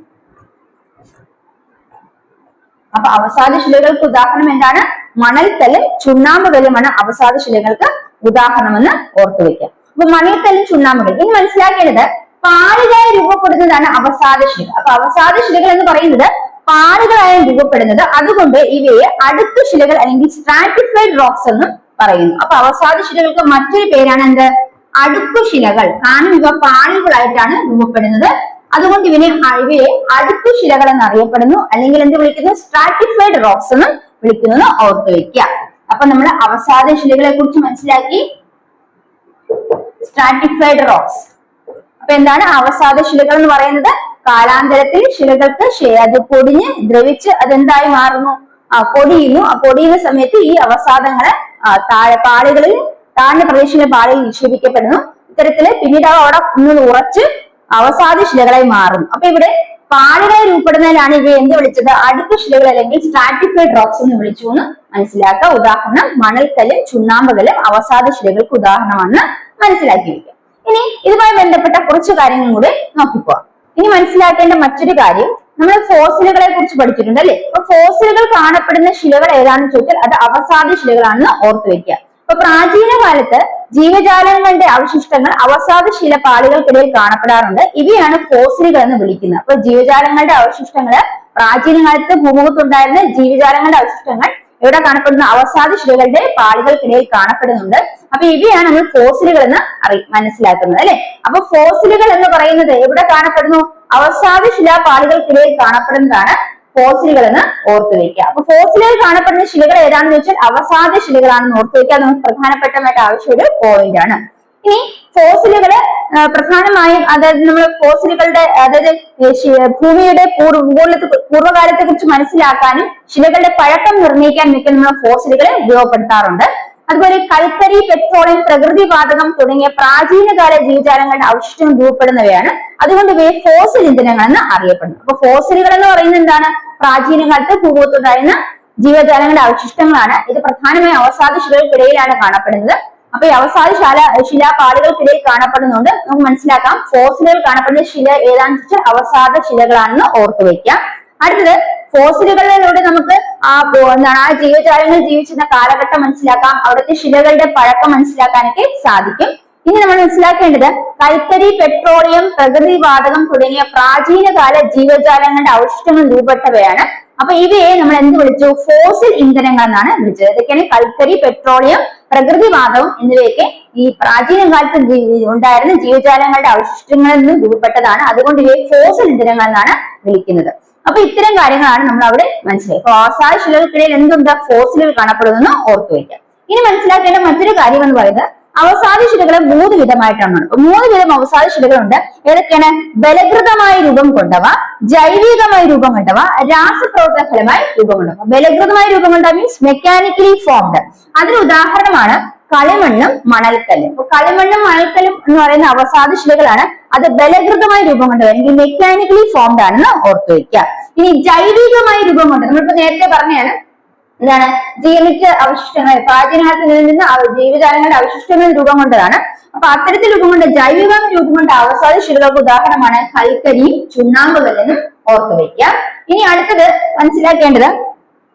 അപ്പൊ അവസാദ ശിലകൾക്ക് ഉദാഹരണം എന്താണ്? മണൽക്കല്ലും ചുണ്ണാമ്പുകല്ലുമാണ് അവസാദ ശിലകൾക്ക് ഉദാഹരണമെന്ന് ഓർത്തു വെക്കുക. അപ്പൊ മണൽക്കല്ലും ചുണ്ണാമ്പുകല്ലും ഇനി മനസ്സിലാക്കേണ്ടത് പാളികളായി രൂപപ്പെടുന്നതാണ് അവസാദ ശിലകൾ. അപ്പൊ അവസാദ ശിലകൾ എന്ന് പറയുന്നത് പാളികളായി രൂപപ്പെടുന്നത്. അതുകൊണ്ട് ഇവയെ അടുക്കു ശിലകൾ അല്ലെങ്കിൽ സ്ട്രാറ്റിഫൈഡ് റോക്സ് എന്നും പറയുന്നു. അപ്പൊ അവസാദ ശിലകൾക്ക് മറ്റൊരു പേരാണ് എന്ത്? അടുക്കു ശിലകൾ. കാരണം ഇവ പാളികളായിട്ടാണ് രൂപപ്പെടുന്നത്. അതുകൊണ്ട് ഇവയെ അടുക്കു ശിലകൾ എന്നറിയപ്പെടുന്നു. അല്ലെങ്കിൽ എന്ത് വിളിക്കുന്നു? സ്ട്രാറ്റിഫൈഡ് റോക്സ് എന്നും വിളിക്കുന്നത് ഓർത്തു വെക്കുക. അപ്പൊ നമ്മൾ അവസാദ ശിലകളെ കുറിച്ച് മനസ്സിലാക്കി. Stratified rocks. അപ്പൊ എന്താണ് അവസാദ ശിലകൾ എന്ന് പറയുന്നത്? കാലാന്തരത്തിൽ ശിലകൾക്ക് അത് പൊടിഞ്ഞ് ദ്രവിച്ച് അതെന്തായി മാറുന്നു? പൊടിയുന്നു. ആ പൊടിയുന്ന സമയത്ത് ഈ അവസാദങ്ങള് പാളികളിൽ താഴ്ന്ന പ്രദേശങ്ങളിലെ പാളിയിൽ നിക്ഷേപിക്കപ്പെടുന്നു. ഇത്തരത്തില് പിന്നീട് അവിടെ നിന്ന് ഉറച്ച് അവസാദ ശിലകളായി മാറും. അപ്പൊ ഇവിടെ പാളികളായി രൂപപ്പെടുന്നതിനാണ് ഇവയെ എന്ത് വിളിച്ചത്? അടുക്കു ശിലകൾ അല്ലെങ്കിൽ സ്ട്രാറ്റിഫൈഡ് റോക്സ് എന്ന് വിളിച്ചു എന്ന് മനസ്സിലാക്കുക. ഉദാഹരണം മണൽക്കല്ലും ചുണ്ണാമ്പുകല്ലും അവസാദ ശിലകൾക്ക് ഉദാഹരണമാണെന്ന് മനസ്സിലാക്കിയിരിക്കുക. ഇനി ഇതുമായി ബന്ധപ്പെട്ട കുറച്ച് കാര്യങ്ങളും കൂടി നോക്കിപ്പോവാം. ഇനി മനസ്സിലാക്കേണ്ട മറ്റൊരു കാര്യം, നമ്മൾ ഫോസിലുകളെ കുറിച്ച് പഠിച്ചിട്ടുണ്ട് അല്ലെ. അപ്പൊ ഫോസിലുകൾ കാണപ്പെടുന്ന ശിലകൾ ഏതാണെന്ന് ചോദിച്ചാൽ അത് അവസാദ ശിലകളാണെന്ന് ഓർത്തു വെക്കുക. അപ്പൊ പ്രാചീന കാലത്ത് ജീവജാലങ്ങളുടെ അവശിഷ്ടങ്ങൾ അവസാദ ശില പാളികൾക്കിടയിൽ കാണപ്പെടാറുണ്ട്. ഇവയാണ് ഫോസിലുകൾ എന്ന് വിളിക്കുന്നത്. അപ്പൊ ജീവജാലങ്ങളുടെ അവശിഷ്ടങ്ങള് പ്രാചീന കാലത്ത് ഭൂമുഖത്തുണ്ടായിരുന്ന ജീവജാലങ്ങളുടെ അവശിഷ്ടങ്ങൾ എവിടെ കാണപ്പെടുന്ന അവസാദ ശിലകളുടെ പാളികൾക്കിടയിൽ കാണപ്പെടുന്നുണ്ട്. അപ്പൊ ഇവയാണ് നമ്മൾ ഫോസിലുകൾ എന്ന് മനസ്സിലാക്കുന്നത് അല്ലെ. അപ്പൊ ഫോസിലുകൾ എന്ന് പറയുന്നത് എവിടെ കാണപ്പെടുന്നു? അവസാദ ശിലാ പാളികൾക്കിടയിൽ കാണപ്പെടുന്നതാണ് ഫോസിലുകൾ എന്ന് ഓർത്തു വെക്കുക. അപ്പൊ ഫോസിലുകൾ കാണപ്പെടുന്ന ശിലകൾ ഏതാണെന്ന് വെച്ചാൽ അവസാദ ശിലകളാണെന്ന് ഓർത്തു വെക്കുക. നമുക്ക് പ്രധാനപ്പെട്ടതായിട്ട് ആവശ്യം ഒരു പോയിന്റ് ആണ്. ഇനി ഫോസിലുകള് പ്രധാനമായും അതായത് നമ്മൾ ഫോസിലുകളുടെ അതായത് ഭൂമിയുടെ പൂർവ്വകാലത്തെ കുറിച്ച് മനസ്സിലാക്കാനും ശിലകളുടെ പഴക്കം നിർണ്ണയിക്കാനും ഒക്കെ നമ്മൾ ഫോസിലുകളെ ഉപയോഗപ്പെടുത്താറുണ്ട്. അതുപോലെ കൽക്കരി, പെട്രോളിയം, പ്രകൃതിവാതകം തുടങ്ങിയ പ്രാചീനകാല ജീവജാലങ്ങളുടെ അവശിഷ്ടങ്ങൾ രൂപപ്പെടുന്നവയാണ്. അതുകൊണ്ട് ഇവയെ ഫോസിൽ ഇന്ധനങ്ങൾ എന്ന് അറിയപ്പെടുന്നു. അപ്പൊ ഫോസിലുകൾ എന്ന് പറയുന്നത് എന്താണ്? പ്രാചീന കാലത്ത് ഭൂമുഖത്തുണ്ടായിരുന്ന ജീവജാലങ്ങളുടെ അവശിഷ്ടങ്ങളാണ്. ഇത് പ്രധാനമായും അവസാദ ശിലകൾക്കിടയിലാണ് കാണപ്പെടുന്നത്. അപ്പൊ ഈ അവസാദ ശിലാപാളികൾക്കിടയിൽ കാണപ്പെടുന്നുണ്ട്. നമുക്ക് മനസ്സിലാക്കാം ഫോസിലുകൾ കാണപ്പെടുന്ന ശില ഏതാണെന്ന് വെച്ചാൽ അവസാദ ശിലകളാണെന്ന് ഓർത്തു വെക്കാം. അടുത്തത് ഫോസിലുകളിലൂടെ നമുക്ക് ആ ജീവജാലങ്ങൾ ജീവിച്ചിരുന്ന കാലഘട്ടം മനസ്സിലാക്കാം, അവിടുത്തെ ശിലകളുടെ പഴക്കം മനസ്സിലാക്കാനൊക്കെ സാധിക്കും. ഇനി നമ്മൾ മനസ്സിലാക്കേണ്ടത് കൽക്കരി, പെട്രോളിയം, പ്രകൃതിവാതകം തുടങ്ങിയ പ്രാചീനകാല ജീവജാലങ്ങളുടെ അവശിഷ്ടങ്ങൾ രൂപപ്പെട്ടവയാണ്. അപ്പൊ ഇവയെ നമ്മൾ എന്ത് വിളിച്ചു? ഫോസിൽ ഇന്ധനങ്ങൾ എന്നാണ് വിളിച്ചത്. ഇതൊക്കെയാണ് കൽക്കരി, പെട്രോളിയം, പ്രകൃതിവാതകം എന്നിവയൊക്കെ ഈ പ്രാചീന കാലത്ത് ഉണ്ടായിരുന്ന ജീവജാലങ്ങളുടെ അവശിഷ്ടങ്ങളിൽ നിന്ന് രൂപപ്പെട്ടതാണ്. അതുകൊണ്ട് ഇവയെ ഫോസിൽ ഇന്ധനങ്ങൾ എന്നാണ് വിളിക്കുന്നത്. അപ്പൊ ഇത്തരം കാര്യങ്ങളാണ് നമ്മൾ അവിടെ മനസ്സിലാക്കുക. അപ്പൊ അവസാദ ശിലകൾക്കിടയിൽ എന്തുണ്ട്? ഫോസിലുകൾ കാണപ്പെടുന്നു ഓർത്തു വയ്ക്കാം. ഇനി മനസ്സിലാക്കേണ്ട മറ്റൊരു കാര്യം എന്ന് പറയുന്നത് അവസാദ ശിലകളെ 3 വിധമായിട്ടാണ്. 3 വിധം അവസാദ ശിലകളുണ്ട്. ഏതൊക്കെയാണ്? ബലകൃതമായ രൂപം കൊണ്ടവ, ജൈവികമായ രൂപം കൊണ്ടവ, രാസപ്രവർത്തന ഫലമായി രൂപം കൊണ്ടവ. ബലകൃതമായ രൂപം കൊണ്ടവ മീൻസ് മെക്കാനിക്കലി ഫോംഡ്. അതിന് ഉദാഹരണമാണ് കളിമണ്ണും മണൽക്കല്ലും. അപ്പൊ കളിമണ്ണും മണൽക്കല്ലും എന്ന് പറയുന്ന അവസാദ ശിലകളാണ്. അത് ബലകൃതമായ രൂപം കൊണ്ടവ അല്ലെങ്കിൽ മെക്കാനിക്കലി ഫോംഡ് ആണെന്ന് ഓർത്തു വയ്ക്കുക. ഇനി ജൈവികമായ രൂപം കൊണ്ട് നമ്മളിപ്പോ നേരത്തെ പറഞ്ഞാണ് എന്താണ്? ജീർണിച്ച അവശിഷ്ടങ്ങൾ പ്രാചീനകാലത്ത് നിലനിന്ന ജീവജാലങ്ങളുടെ അവശിഷ്ടങ്ങൾ രൂപം കൊണ്ടതാണ്. അപ്പൊ അത്തരത്തിൽ രൂപം കൊണ്ട് ജൈവികമായ രൂപം കൊണ്ട് അവസാദ ശിലകൾക്ക് ഉദാഹരണമാണ് കൽക്കരിയും ചുണ്ണാമ്പ് കല്ലെന്നും ഓർത്തു വയ്ക്കുക. ഇനി അടുത്തത് മനസ്സിലാക്കേണ്ടത്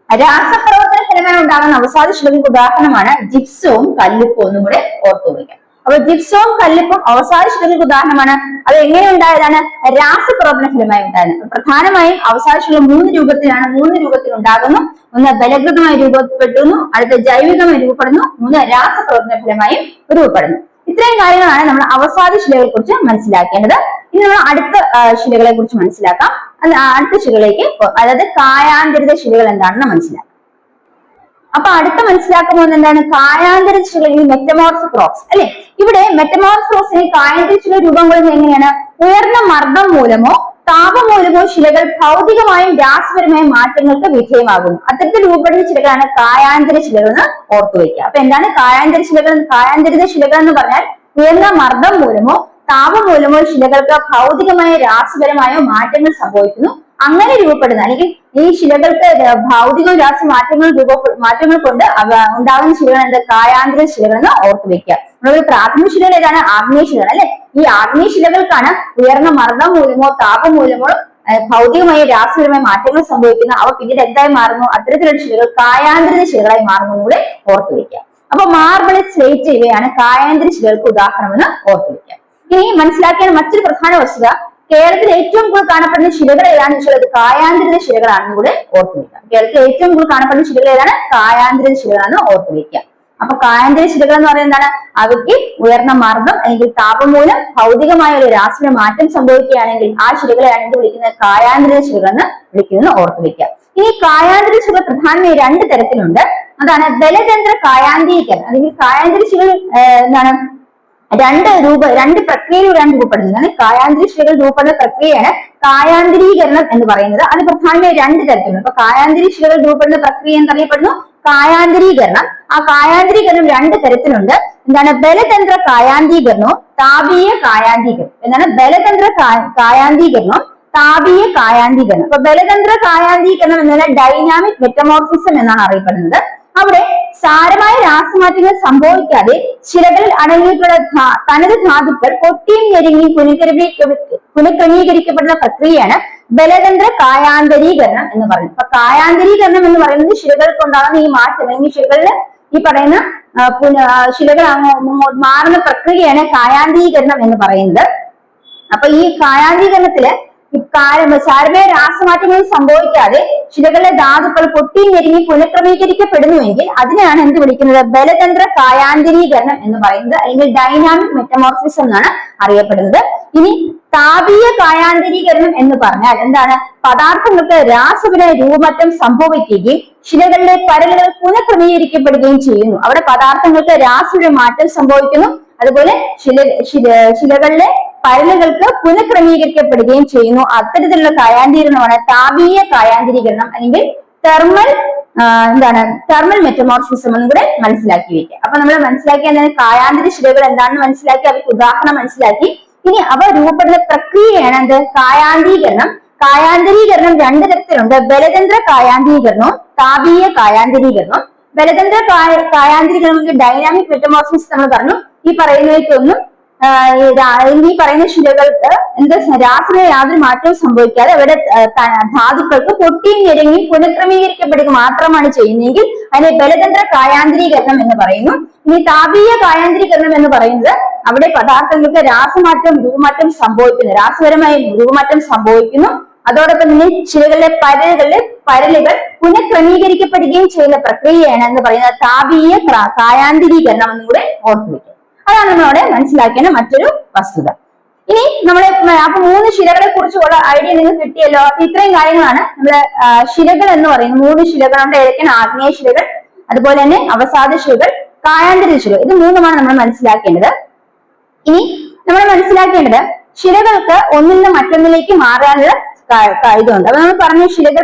രാസപ്രവർത്തന ഫലമായി ഉണ്ടാകുന്ന അവസാദ ശിലകൾക്ക് ഉദാഹരണമാണ് ജിപ്സവും കല്ലുപ്പും ഒന്നും കൂടെ ഓർത്തു വയ്ക്കുക. അപ്പൊ ജിപ്സവും കല്ലുപ്പും അവസാദ ശിലകൾക്ക് ഉദാഹരണമാണ്. അത് എങ്ങനെ ഉണ്ടായതാണ്? രാസപ്രവർത്തന ഫലമായി ഉണ്ടായത്. പ്രധാനമായും അവസാദ ശിലകൾ 3 രൂപത്തിലാണ്. 3 രൂപത്തിൽ ഉണ്ടാകുന്നു. ഒന്ന് ബലകൃതമായി രൂപപ്പെടുന്നു, അടുത്ത ജൈവികമായി രൂപപ്പെടുന്നു, 3 രാസപ്രവർത്തന ഫലമായും രൂപപ്പെടുന്നു. ഇത്രയും കാര്യങ്ങളാണ് നമ്മൾ അവസാദ ശിലകളെ കുറിച്ച് മനസ്സിലാക്കേണ്ടത്. ഇനി നമ്മൾ അടുത്ത ശിലകളെ കുറിച്ച് മനസ്സിലാക്കാം. അടുത്ത ശിലകളിലേക്ക് അതായത് കായാന്തരിത ശിലകൾ എന്താണെന്ന് മനസ്സിലാക്കാം. അപ്പൊ അടുത്ത മനസ്സിലാക്കാൻ പോകുന്നത് എന്താണ്? കായാന്തരിത ശിലകൾ, മെറ്റമോർഫിക് റോക്സ് അല്ലെ. ഇവിടെ മെറ്റമോർഫിക് റോക്സിനെ കായാന്തരിത ശില രൂപം കൊള്ളുന്നത് എങ്ങനെയാണ്? ഉയർന്ന മർദ്ദം മൂലമോ താപം മൂലമോ ശിലകൾ ഭൗതികമായും രാസപരമായും മാറ്റങ്ങൾക്ക് വിധേയമാകുന്നു. അത്തരത്തിൽ രൂപപ്പെടുന്ന ശിലകളാണ് കായാന്തര ശിലകൾ എന്ന് ഓർത്തു വയ്ക്കുക. അപ്പൊ എന്താണ് കായാന്തര ശിലകൾ? കായാന്തരിത ശിലകൾ എന്ന് പറഞ്ഞാൽ ഉയർന്ന മർദ്ദം മൂലമോ താപം മൂലമോ ശിലകൾക്ക് ഭൗതികമായോ രാസപരമായോ മാറ്റങ്ങൾ സംഭവിക്കുന്നു. അങ്ങനെ രൂപപ്പെടുന്ന അല്ലെങ്കിൽ ഈ ശിലകൾക്ക് ഭൗതികവും രാസ മാറ്റങ്ങൾ കൊണ്ട് ഉണ്ടാകുന്ന ശിലകൾ എന്ത്? കായാന്തര ശിലകൾ എന്ന് ഓർത്തു വെക്കുക. നമ്മുടെ പ്രാഥമിക ശിലകൾ ഏതാണ്? ആഗ്നേയ ശിലകൾ അല്ലെ. ഈ ആഗ്നേയ ശിലകൾക്കാണ് ഉയർന്ന മർദ്ദം മൂലമോ താപം മൂലമോ ഭൗതികമായ രാസപരമായ മാറ്റങ്ങൾ സംഭവിക്കുന്ന അവ പിന്നീട് എന്തായി മാറുന്നു? അത്തരത്തിലുള്ള ശിലകൾ കായാന്തരിത ശിലകളായി മാറുന്നു കൂടെ ഓർത്തു വെക്കുക. അപ്പൊ മാർബിൾ, സ്ലേറ്റ് ഇവയാണ് കായാന്തര ശിലകൾക്ക് ഉദാഹരണമെന്ന് ഓർത്തു വെക്കുക. ഇനി മനസ്സിലാക്കേണ്ട മറ്റൊരു പ്രധാന വസ്തുത, കേരളത്തിൽ ഏറ്റവും കൂടുതൽ കാണപ്പെടുന്ന ശിലകൾ ഏതാണെന്ന് വെച്ചാൽ അത് കായാന്തരിത ശിലകളാണെന്ന് കൂടെ ഓർത്തു വെക്കുക. കേരളത്തിൽ ഏറ്റവും കൂടുതൽ കാണപ്പെടുന്ന ശിലകൾ ഏതാണ്? കായാന്തരിത ശിലകളാണെന്ന് ഓർത്തു വെക്കുക. അപ്പൊ കായാന്തരിത ശിലകൾ എന്ന് പറയുന്നത് എന്താണ്? അവയ്ക്ക് ഉയർന്ന മർദ്ദം അല്ലെങ്കിൽ താപം മൂലം ഭൗതികമായ ഒരു രാസപര മാറ്റം സംഭവിക്കുകയാണെങ്കിൽ ആ ശിലകളെയാണ് എന്ത് വിളിക്കുന്നത്? കായാന്തരിത ശിലകൾ എന്ന് വിളിക്കുന്നത് ഓർത്തു വെക്കുക. ഇനി കായാന്തരിത ശിലകൾ പ്രധാനമായി 2 തരത്തിലുണ്ട്. അതാണ് ബലതന്ത്ര കായാന്തരീകരണം അല്ലെങ്കിൽ കായാന്തരിത ശിലകൾ എന്താണ്? 2 പ്രക്രിയയിലൂടെയാണ് രൂപപ്പെടുന്നത്. കായാന്തരിത ശിലകൾ രൂപപ്പെടുന്ന പ്രക്രിയയാണ് കായാന്തരീകരണം എന്ന് പറയുന്നത്. അത് പ്രധാനമായി 2 തരത്തിലുണ്ട്. അപ്പൊ കായാന്തരിത ശിലകൾ രൂപപ്പെടുന്ന പ്രക്രിയ എന്നറിയപ്പെടുന്നു കായാന്തരീകരണം. ആ കായാന്തരീകരണം 2 തരത്തിലുണ്ട്. എന്താണ്? ബലതന്ത്ര കായാന്തീകരണവും താപീയ കായാന്തീകരണം. എന്താണ്? ബലതന്ത്ര കായാന്തീകരണവും താപീയ കായാന്തീകരണം. അപ്പൊ ബലതന്ത്ര കായാന്തീകരണം എന്നാൽ ഡൈനാമിക് മെറ്റമോർഫിസം എന്നാണ് അറിയപ്പെടുന്നത്. അവിടെ സാരമായ രാസമാറ്റങ്ങൾ സംഭവിക്കാതെ ശിലകളിൽ അടങ്ങിയിട്ടുള്ള തനത് ധാതുക്കൾ പൊട്ടിയും ഞെരുങ്ങിയും പുനഃക്രമീകരിക്കപ്പെടുന്ന പ്രക്രിയയാണ് ബലതന്ത്ര കായാന്തരീകരണം എന്ന് പറയുന്നത്. അപ്പൊ കായാന്തരീകരണം എന്ന് പറയുന്നത് ശിലകൾക്കുണ്ടാകുന്ന ഈ മാറ്റം, അല്ലെങ്കിൽ ശിലകളിൽ ഈ പറയുന്ന ശിലകൾ മാറുന്ന പ്രക്രിയയാണ് കായാന്തരീകരണം എന്ന് പറയുന്നത്. അപ്പൊ ഈ കായാന്തരീകരണത്തില് സാരമായ രാസമാറ്റങ്ങൾ സംഭവിക്കാതെ ശിലകളിലെ ധാതുക്കൾ പൊട്ടിയും ഞെരുങ്ങി പുനഃക്രമീകരിക്കപ്പെടുന്നുവെങ്കിൽ അതിനെയാണ് എന്ത് വിളിക്കുന്നത്? ബലതന്ത്ര കായാന്തരീകരണം എന്ന് പറയുന്നത്, അല്ലെങ്കിൽ ഡൈനാമിക് മെറ്റമോർഫിസം എന്നാണ് അറിയപ്പെടുന്നത്. ഇനി താപീയ കായാന്തരീകരണം എന്ന് പറഞ്ഞാൽ എന്താണ്? പദാർത്ഥങ്ങൾക്ക് രാസപരമായ രൂപമാറ്റം സംഭവിക്കുകയും ശിലകളിലെ പരലുകൾ പുനഃക്രമീകരിക്കപ്പെടുകയും ചെയ്യുന്നു. അവിടെ പദാർത്ഥങ്ങൾക്ക് രാസപരമായ മാറ്റം സംഭവിക്കുന്നു, അതുപോലെ ശിലകളിലെ പരലുകൾക്ക് പുനഃക്രമീകരിക്കപ്പെടുകയും ചെയ്യുന്നു. അത്തരത്തിലുള്ള കായാന്തരീകരണമാണ് താപീയ കായാന്തരീകരണം, അല്ലെങ്കിൽ തെർമൽ മെറ്റമോർഫിസം എന്നും കൂടെ മനസ്സിലാക്കി വെക്കുക. അപ്പൊ നമ്മൾ മനസ്സിലാക്കിയ കായാന്തര ശിലകൾ എന്താണെന്ന് മനസ്സിലാക്കി, അവർക്ക് ഉദാഹരണം മനസ്സിലാക്കി. ഇനി അവ രൂപപ്പെടുന്ന പ്രക്രിയയാണ് എന്ത്? കായാന്തരീകരണം. കായാന്തരീകരണം രണ്ടു തരത്തിലുണ്ട്: ബലതന്ത്ര കായാന്തരീകരണവും താപീയ കായാന്തരീകരണവും. ബലതന്ത്ര കായാന്തരീകരണം ഡൈനാമിക് മെറ്റമോർഫിസം നമ്മൾ പറഞ്ഞു. ഈ പറയുന്നവയ്ക്കൊന്നും ഈ പറയുന്ന ശിലകൾക്ക് രാസപരമായ യാതൊരു മാറ്റവും സംഭവിക്കാതെ അവരുടെ ധാതുക്കൾക്ക് പൊട്ടിയും ഞെരുങ്ങിയും പുനഃക്രമീകരിക്കപ്പെടുക മാത്രമാണ് ചെയ്യുന്നതെങ്കിൽ അതിനെ ബലതന്ത്ര കായാന്തരീകരണം എന്ന് പറയുന്നു. ഇനി താപീയ കായാന്തരീകരണം എന്ന് പറയുന്നത് അവിടെ പദാർത്ഥങ്ങൾക്ക് രൂപമാറ്റം സംഭവിക്കുന്നു, രാസപരമായ രൂപമാറ്റം സംഭവിക്കുന്നു. അതോടൊപ്പം തന്നെ ശിലകളിലെ പരലുകൾ പുനഃക്രമീകരിക്കപ്പെടുകയും ചെയ്യുന്ന പ്രക്രിയയാണ് എന്ന് പറയുന്നത് താപീയ കായാന്തരീകരണം എന്നും കൂടെ ഓർത്തുവെക്കുക. അതാണ് നമ്മളവിടെ മനസ്സിലാക്കേണ്ട മറ്റൊരു വസ്തുത. ഇനി അപ്പൊ 3 ശിലകളെ കുറിച്ചുള്ള ഐഡിയ നിങ്ങൾക്ക് കിട്ടിയല്ലോ. അപ്പൊ ഇത്രയും കാര്യങ്ങളാണ് നമ്മള് ശിലകൾ എന്ന് പറയുന്നത്. 3 ശിലകളുണ്ട്. ഏതൊക്കെയാണ്? ആഗ്നേയ ശിലകൾ, അതുപോലെ തന്നെ അവസാദ ശിലകൾ, കായാന്തര ശിലകൾ. ഇത് 3മാണ് നമ്മൾ മനസ്സിലാക്കേണ്ടത്. ഇനി നമ്മൾ മനസ്സിലാക്കേണ്ടത് ശിലകൾക്ക് ഒന്നിൽ നിന്ന് മറ്റൊന്നിലേക്ക് മാറാനുള്ള ഇതുണ്ട്. അപ്പൊ നമ്മൾ പറഞ്ഞു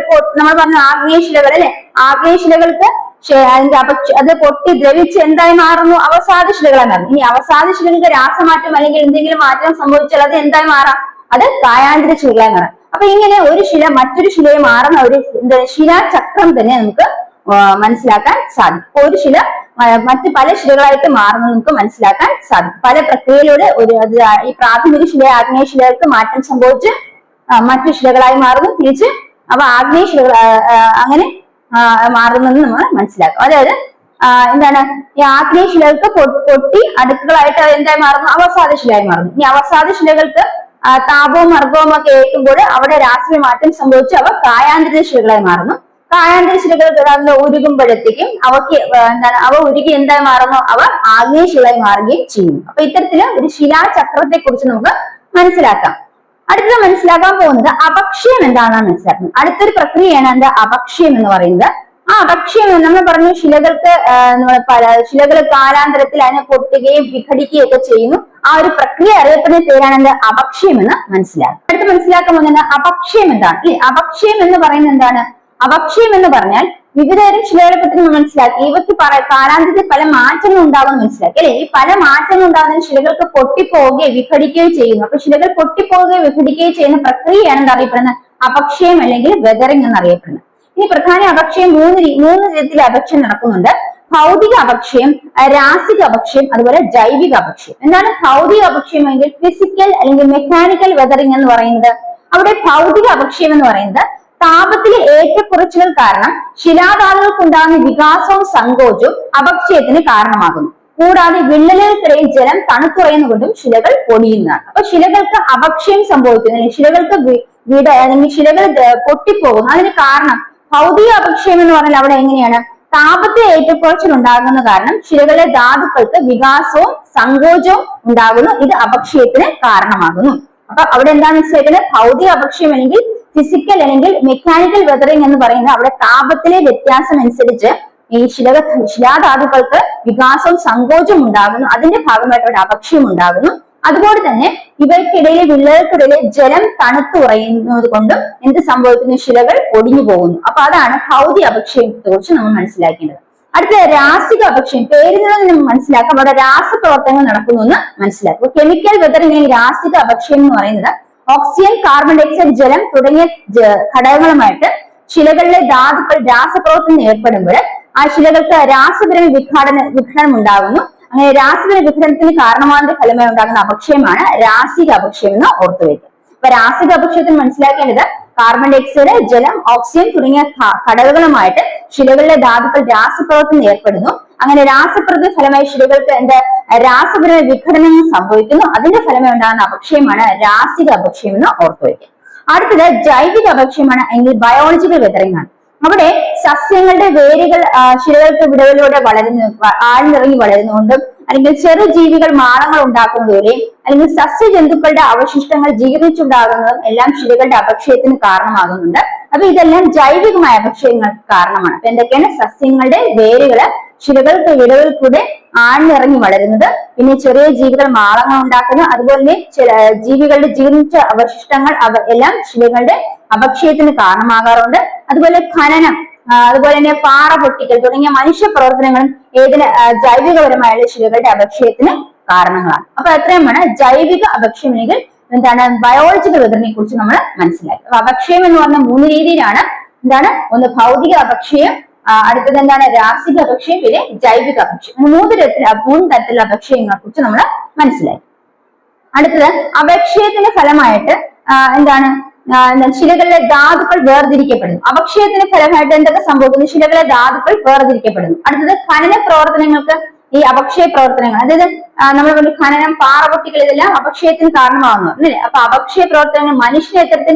നമ്മൾ പറഞ്ഞു ആഗ്നേയ ശിലകൾ അല്ലെ. ആഗ്നേയ ശിലകൾക്ക് അത് പൊട്ടി ദ്രവിച്ച് എന്തായി മാറുന്നു? അവസാദ ശിലകളായി മാറുന്നു. ഇനി അവസാദ ശിലകൾക്ക് രാസമാറ്റം അല്ലെങ്കിൽ എന്തെങ്കിലും മാറ്റം സംഭവിച്ചാൽ അത് എന്തായി മാറാം? അത് കായാന്തര ശിലകളായി മാറാം. അപ്പൊ ഇങ്ങനെ ഒരു ശില മറ്റൊരു ശിലയെ മാറുന്ന ഒരു ശിലാചക്രം തന്നെ നമുക്ക് മനസ്സിലാക്കാൻ സാധിക്കും. ഒരു ശില മറ്റ് പല ശിലകളായിട്ട് മാറുന്നത് നമുക്ക് മനസ്സിലാക്കാൻ സാധിക്കും. പല പ്രക്രിയയിലൂടെ ഈ പ്രാഥമിക ശില ആഗ്നേയ ശിലകൾക്ക് മാറ്റം സംഭവിച്ച് മറ്റു ശിലകളായി മാറുന്നു, തിരിച്ച് അവ ആഗ്നേയ ശിലകൾ അങ്ങനെ മാറുന്നെന്ന് നമ്മൾ മനസ്സിലാക്കും. അതായത് ഈ ആഗ്നേയ ശിലകൾക്ക് പൊട്ടി അടുക്കുകളായിട്ട് എന്തായി മാറുന്നു? അവസാദ ശിലയായി മാറുന്നു. ഇനി അവസാദ ശിലകൾക്ക് താപവും മർദ്ദവും ഒക്കെ ഏൽക്കുമ്പോൾ അവിടെ രാസപരമായ മാറ്റം സംഭവിച്ച് അവ കായാന്തര ശിലകളായി മാറുന്നു. കായാന്തര ശിലകൾ ഉരുകുമ്പോഴത്തേക്കും അവ ഉരുകി എന്തായി മാറുന്നു? അവ ആഗ്നേയ ശിലയായി മാറുകയും ചെയ്യുന്നു. അപ്പൊ ഇത്തരത്തില് ഒരു ശിലാചക്രത്തെ കുറിച്ച് നമുക്ക് മനസ്സിലാക്കാം. അടുത്തത് മനസ്സിലാക്കാൻ പോകുന്നത് അപക്ഷയം എന്താണെന്ന് മനസ്സിലാക്കുന്നത്. അടുത്തൊരു പ്രക്രിയയാണ് അപക്ഷയം എന്ന് പറയുന്നത്. ആ അപക്ഷയം നമ്മൾ പറഞ്ഞു ശിലകൾ കാലാന്തരത്തിൽ അതിനെ പൊട്ടുകയും വിഘടിക്കുകയും ഒക്കെ ചെയ്യുന്നു. ആ ഒരു പ്രക്രിയ അറിയപ്പെടുന്ന പേരാണ് അപക്ഷയം എന്ന് മനസ്സിലാക്കുക. അടുത്ത് മനസ്സിലാക്കാൻ പോകുന്നത് അപക്ഷയം എന്താണ് അല്ലെ. അപക്ഷയം എന്ന് പറയുന്നത് എന്താണ്? അപക്ഷയം എന്ന് പറഞ്ഞാൽ വിവിധതരം ശിലകളെ പറ്റി നമ്മൾ മനസ്സിലാക്കി. ഇവയ്ക്ക് കാലാന്തരത്തിൽ പല മാറ്റങ്ങൾ ഉണ്ടാകുമെന്ന് മനസ്സിലാക്കി അല്ലെ. ഈ പല മാറ്റങ്ങൾ ഉണ്ടാകുന്ന ശിലകൾക്ക് പൊട്ടിപ്പോവുകയും വിഘടിക്കുകയും ചെയ്യുന്നു. അപ്പൊ ശിലകൾ പൊട്ടിപ്പോവുകയും വിഘടിക്കുകയും ചെയ്യുന്ന പ്രക്രിയയാണ് അറിയപ്പെടുന്നത് അപക്ഷയം അല്ലെങ്കിൽ വെതറിംഗ് എന്നറിയപ്പെടുന്നത്. ഇനി പ്രധാന അപക്ഷയം മൂന്ന് തരത്തിൽ അപക്ഷയം നടക്കുന്നുണ്ട്. ഭൗതിക അപക്ഷയം, രാസിക അപക്ഷയം, അതുപോലെ ജൈവിക അപക്ഷയം. എന്താണ് ഭൗതിക അപക്ഷയം എങ്കിൽ ഫിസിക്കൽ അല്ലെങ്കിൽ മെക്കാനിക്കൽ വെതറിംഗ് എന്ന് പറയുന്നത്? അവിടെ ഭൗതിക അപക്ഷയം എന്ന് പറയുന്നത് താപത്തിലെ ഏറ്റക്കുറച്ചിലുകൾ കാരണം ശിലാധാതുക്കൾക്കുണ്ടാകുന്ന വികാസവും സങ്കോചവും അപക്ഷയത്തിന് കാരണമാകുന്നു. കൂടാതെ വിള്ളലുകൾക്കിടയിൽ ജലം തണുത്തുറയുന്നതുകൊണ്ടും ശിലകൾ പൊടിയുന്നതാണ്. അപ്പൊ ശിലകൾക്ക് അപക്ഷയം സംഭവിക്കുന്നു, ശിലകൾക്ക് അല്ലെങ്കിൽ ശിലകൾ പൊട്ടിപ്പോകുന്നു. അതിന് കാരണം ഭൗതിക അപക്ഷയം എന്ന് പറഞ്ഞാൽ അവിടെ എങ്ങനെയാണ്? താപത്തിലെ ഏറ്റക്കുറച്ചിൽ ഉണ്ടാകുന്ന കാരണം ശിലകളിലെ ധാതുക്കൾക്ക് വികാസവും സങ്കോചവും ഉണ്ടാകുന്നു. ഇത് അപക്ഷയത്തിന് കാരണമാകുന്നു. അപ്പൊ അവിടെ എന്താണെന്ന് വെച്ചാൽ ഭൗതിക അപക്ഷയം അല്ലെങ്കിൽ ഫിസിക്കൽ അല്ലെങ്കിൽ മെക്കാനിക്കൽ വെതറിംഗ് എന്ന് പറയുന്നത് അവിടെ താപത്തിലെ വ്യത്യാസം അനുസരിച്ച് ഈ ശിലാധാതുക്കൾക്ക് വികാസവും സങ്കോചവും ഉണ്ടാകുന്നു. അതിന്റെ ഭാഗമായിട്ട് അവിടെ അപക്ഷയം ഉണ്ടാകുന്നു. അതുപോലെ തന്നെ ഇവയ്ക്കിടയിലെ വിള്ളലുകൾക്കിടയിലെ ജലം തണുത്തുറയുന്നത് കൊണ്ടും എന്ത് സംഭവിക്കുന്നു? ശിലകൾ ഒടിഞ്ഞു പോകുന്നു. അപ്പൊ അതാണ് ഭൗതിക അപക്ഷയത്തെ കുറിച്ച് നമ്മൾ മനസ്സിലാക്കേണ്ടത്. അടുത്ത രാസിക അപക്ഷയം. പേരിൽ നിന്ന് മനസ്സിലാക്കാം അവിടെ രാസപ്രവർത്തനങ്ങൾ നടക്കുന്നു എന്ന് മനസ്സിലാക്കും. കെമിക്കൽ വെതറിംഗ് രാസിക അപക്ഷയം എന്ന് പറയുന്നത് ഓക്സിജൻ, കാർബൺ ഡയോക്സൈഡ്, ജലം തുടങ്ങിയ ഘടകങ്ങളുമായിട്ട് ശിലകളിലെ ധാതുക്കൾ രാസപ്രവർത്തനം ഏർപ്പെടുമ്പോൾ ആ ശിലകൾക്ക് രാസപരമായ വിഘടനം ഉണ്ടാകുന്നു. അങ്ങനെ രാസപര വിഘടനത്തിന് കാരണമാകുന്ന ഫലമായി ഉണ്ടാകുന്ന അപക്ഷയമാണ് രാസിക അപക്ഷയം എന്ന് ഓർത്തുവയ്ക്കുക. അപ്പൊ രാസിക അപക്ഷയത്തിന് മനസ്സിലാക്കേണ്ടത് കാർബൺ ഡൈഓക്സൈഡ്, ജലം, ഓക്സിജൻ തുടങ്ങിയ ഘടകങ്ങളുമായിട്ട് ശിലകളിലെ ധാതുക്കൾ രാസപ്രവർത്തനം ഏർപ്പെടുന്നു. അങ്ങനെ രാസപ്രവർത്തന ഫലമായി ശിലകൾക്ക് രാസപരമായ വിഘടനങ്ങൾ സംഭവിക്കുന്നു. അതിന്റെ ഫലമായി ഉണ്ടാകുന്ന അപക്ഷയമാണ് രാസിക അപക്ഷയം എന്ന് ഓർത്തുവയ്ക്കുക. അടുത്തത് ജൈവിക അപക്ഷയമാണ്, എങ്കിൽ ബയോളജിക്കൽ വെതറിംഗ് ആണ്. അവിടെ സസ്യങ്ങളുടെ വേരുകൾ ശിലകൾക്ക് വിടവിലൂടെ ആഴ്ന്നിറങ്ങി വളരുന്നതുകൊണ്ടും അല്ലെങ്കിൽ ചെറു ജീവികൾ മാളങ്ങൾ ഉണ്ടാക്കുന്നതുവരെയും അല്ലെങ്കിൽ സസ്യജന്തുക്കളുടെ അവശിഷ്ടങ്ങൾ ജീർണിച്ചുണ്ടാകുന്നതും എല്ലാം ശിലകളുടെ അപക്ഷയത്തിന് കാരണമാകുന്നുണ്ട്. അപ്പൊ ഇതെല്ലാം ജൈവികമായ അപക്ഷയങ്ങൾക്ക് കാരണമാണ്. അപ്പൊ എന്തൊക്കെയാണ്? സസ്യങ്ങളുടെ വേരുകള് ശിലകൾക്ക് വിടവിൽ കൂടെ ആഴ്ന്നിറങ്ങി വളരുന്നത്, പിന്നെ ചെറിയ ജീവികൾ മാളങ്ങൾ ഉണ്ടാക്കുന്നത്, അതുപോലെ തന്നെ ജീവികളുടെ ജീർണിച്ച അവശിഷ്ടങ്ങൾ എല്ലാം ശിലകളുടെ അപക്ഷയത്തിന് കാരണമാകാറുണ്ട്. അതുപോലെ ഖനനം, അതുപോലെ തന്നെ പാറ പൊട്ടിക്കൽ തുടങ്ങിയ മനുഷ്യ പ്രവർത്തനങ്ങളും ജൈവികപരമായ ശിലകളുടെ അപക്ഷയത്തിന് കാരണങ്ങളാണ്. അപ്പൊ എത്രയുമാണ് ജൈവിക അപക്ഷയം അല്ലെങ്കിൽ ബയോളജിക്കൽ വെതറിനെ കുറിച്ച് നമ്മൾ മനസ്സിലാക്കി. അപ്പൊ അപക്ഷയം എന്ന് പറഞ്ഞ 3 രീതിയിലാണ്. ഒന്ന് ഭൗതിക അപക്ഷയം, അടുത്തത് രാസിക അപക്ഷയം, പിന്നെ ജൈവിക അപക്ഷയം. 3 തരത്തിലുള്ള അപക്ഷയങ്ങളെ കുറിച്ച് നമ്മൾ മനസ്സിലാക്കി. അടുത്തത് അപക്ഷയത്തിന്റെ ഫലമായിട്ട് ശിലകളിലെ ധാതുക്കൾ വേർതിരിക്കപ്പെടുന്നു. അപക്ഷയത്തിന്റെ ഫലമായിട്ട് എന്തൊക്കെ സംഭവിക്കുന്നു? ശിലകളിലെ ധാതുക്കൾ വേർതിരിക്കപ്പെടുന്നു. അടുത്തത് ഖനന പ്രവർത്തനങ്ങൾക്ക് ഈ അപക്ഷയ പ്രവർത്തനങ്ങൾ, അതായത് നമ്മൾ ഖനനം, പാറ പൊട്ടിക്കൽ, ഇതെല്ലാം അപക്ഷയത്തിന് കാരണമാകുന്നു അല്ലേ? അപ്പൊ അപക്ഷയ പ്രവർത്തനങ്ങൾ മനുഷ്യനെ എത്തരത്തിൽ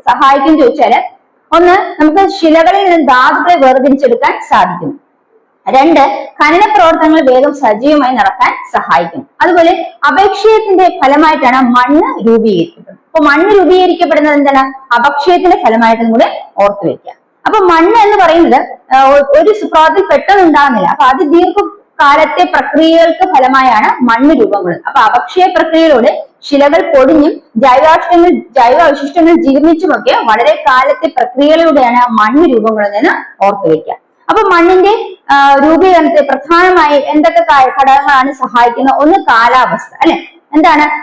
സഹായിക്കും ചോദിച്ചാല്, ഒന്ന്, നമുക്ക് ശിലകളിൽ നിന്ന് ധാതുക്കളെ വേർതിരിച്ചെടുക്കാൻ സാധിക്കുന്നു. 2, ഖനന പ്രവർത്തനങ്ങൾ വേഗം സജീവമായി നടക്കാൻ സഹായിക്കും. അതുപോലെ അപക്ഷയത്തിന്റെ ഫലമായിട്ടാണ് മണ്ണ് രൂപീകരിക്കപ്പെടുന്നത്. അപ്പൊ മണ്ണ് രൂപീകരിക്കപ്പെടുന്നത് അപക്ഷയത്തിന്റെ ഫലമായിട്ട് കൂടെ ഓർത്തു വെക്കുക. അപ്പൊ മണ്ണ് എന്ന് പറയുന്നത് ഒരു സുപ്രഭാതത്തിൽ പെട്ടെന്ന് ഉണ്ടാകുന്നില്ല. അപ്പൊ അത് ദീർഘകാലത്തെ പ്രക്രിയകൾക്ക് ഫലമായാണ് മണ്ണ് രൂപം കൊള്ളുന്നത്. അപ്പൊ അപക്ഷയ പ്രക്രിയയിലൂടെ ശിലകൾ പൊടിഞ്ഞും ജൈവാവശിഷ്ടങ്ങൾ ജീർണിച്ചുമൊക്കെ വളരെ കാലത്തെ പ്രക്രിയകളിലൂടെയാണ് മണ്ണ് രൂപം കൊള്ളുന്നതെന്ന് ഓർത്തു വെക്കുക. അപ്പൊ മണ്ണിന്റെ രൂപീകരണത്തെ പ്രധാനമായി എന്തൊക്കെ ഘടകങ്ങളാണ് സഹായിക്കുന്നത്? ഒന്ന്, കാലാവസ്ഥ അല്ലെ?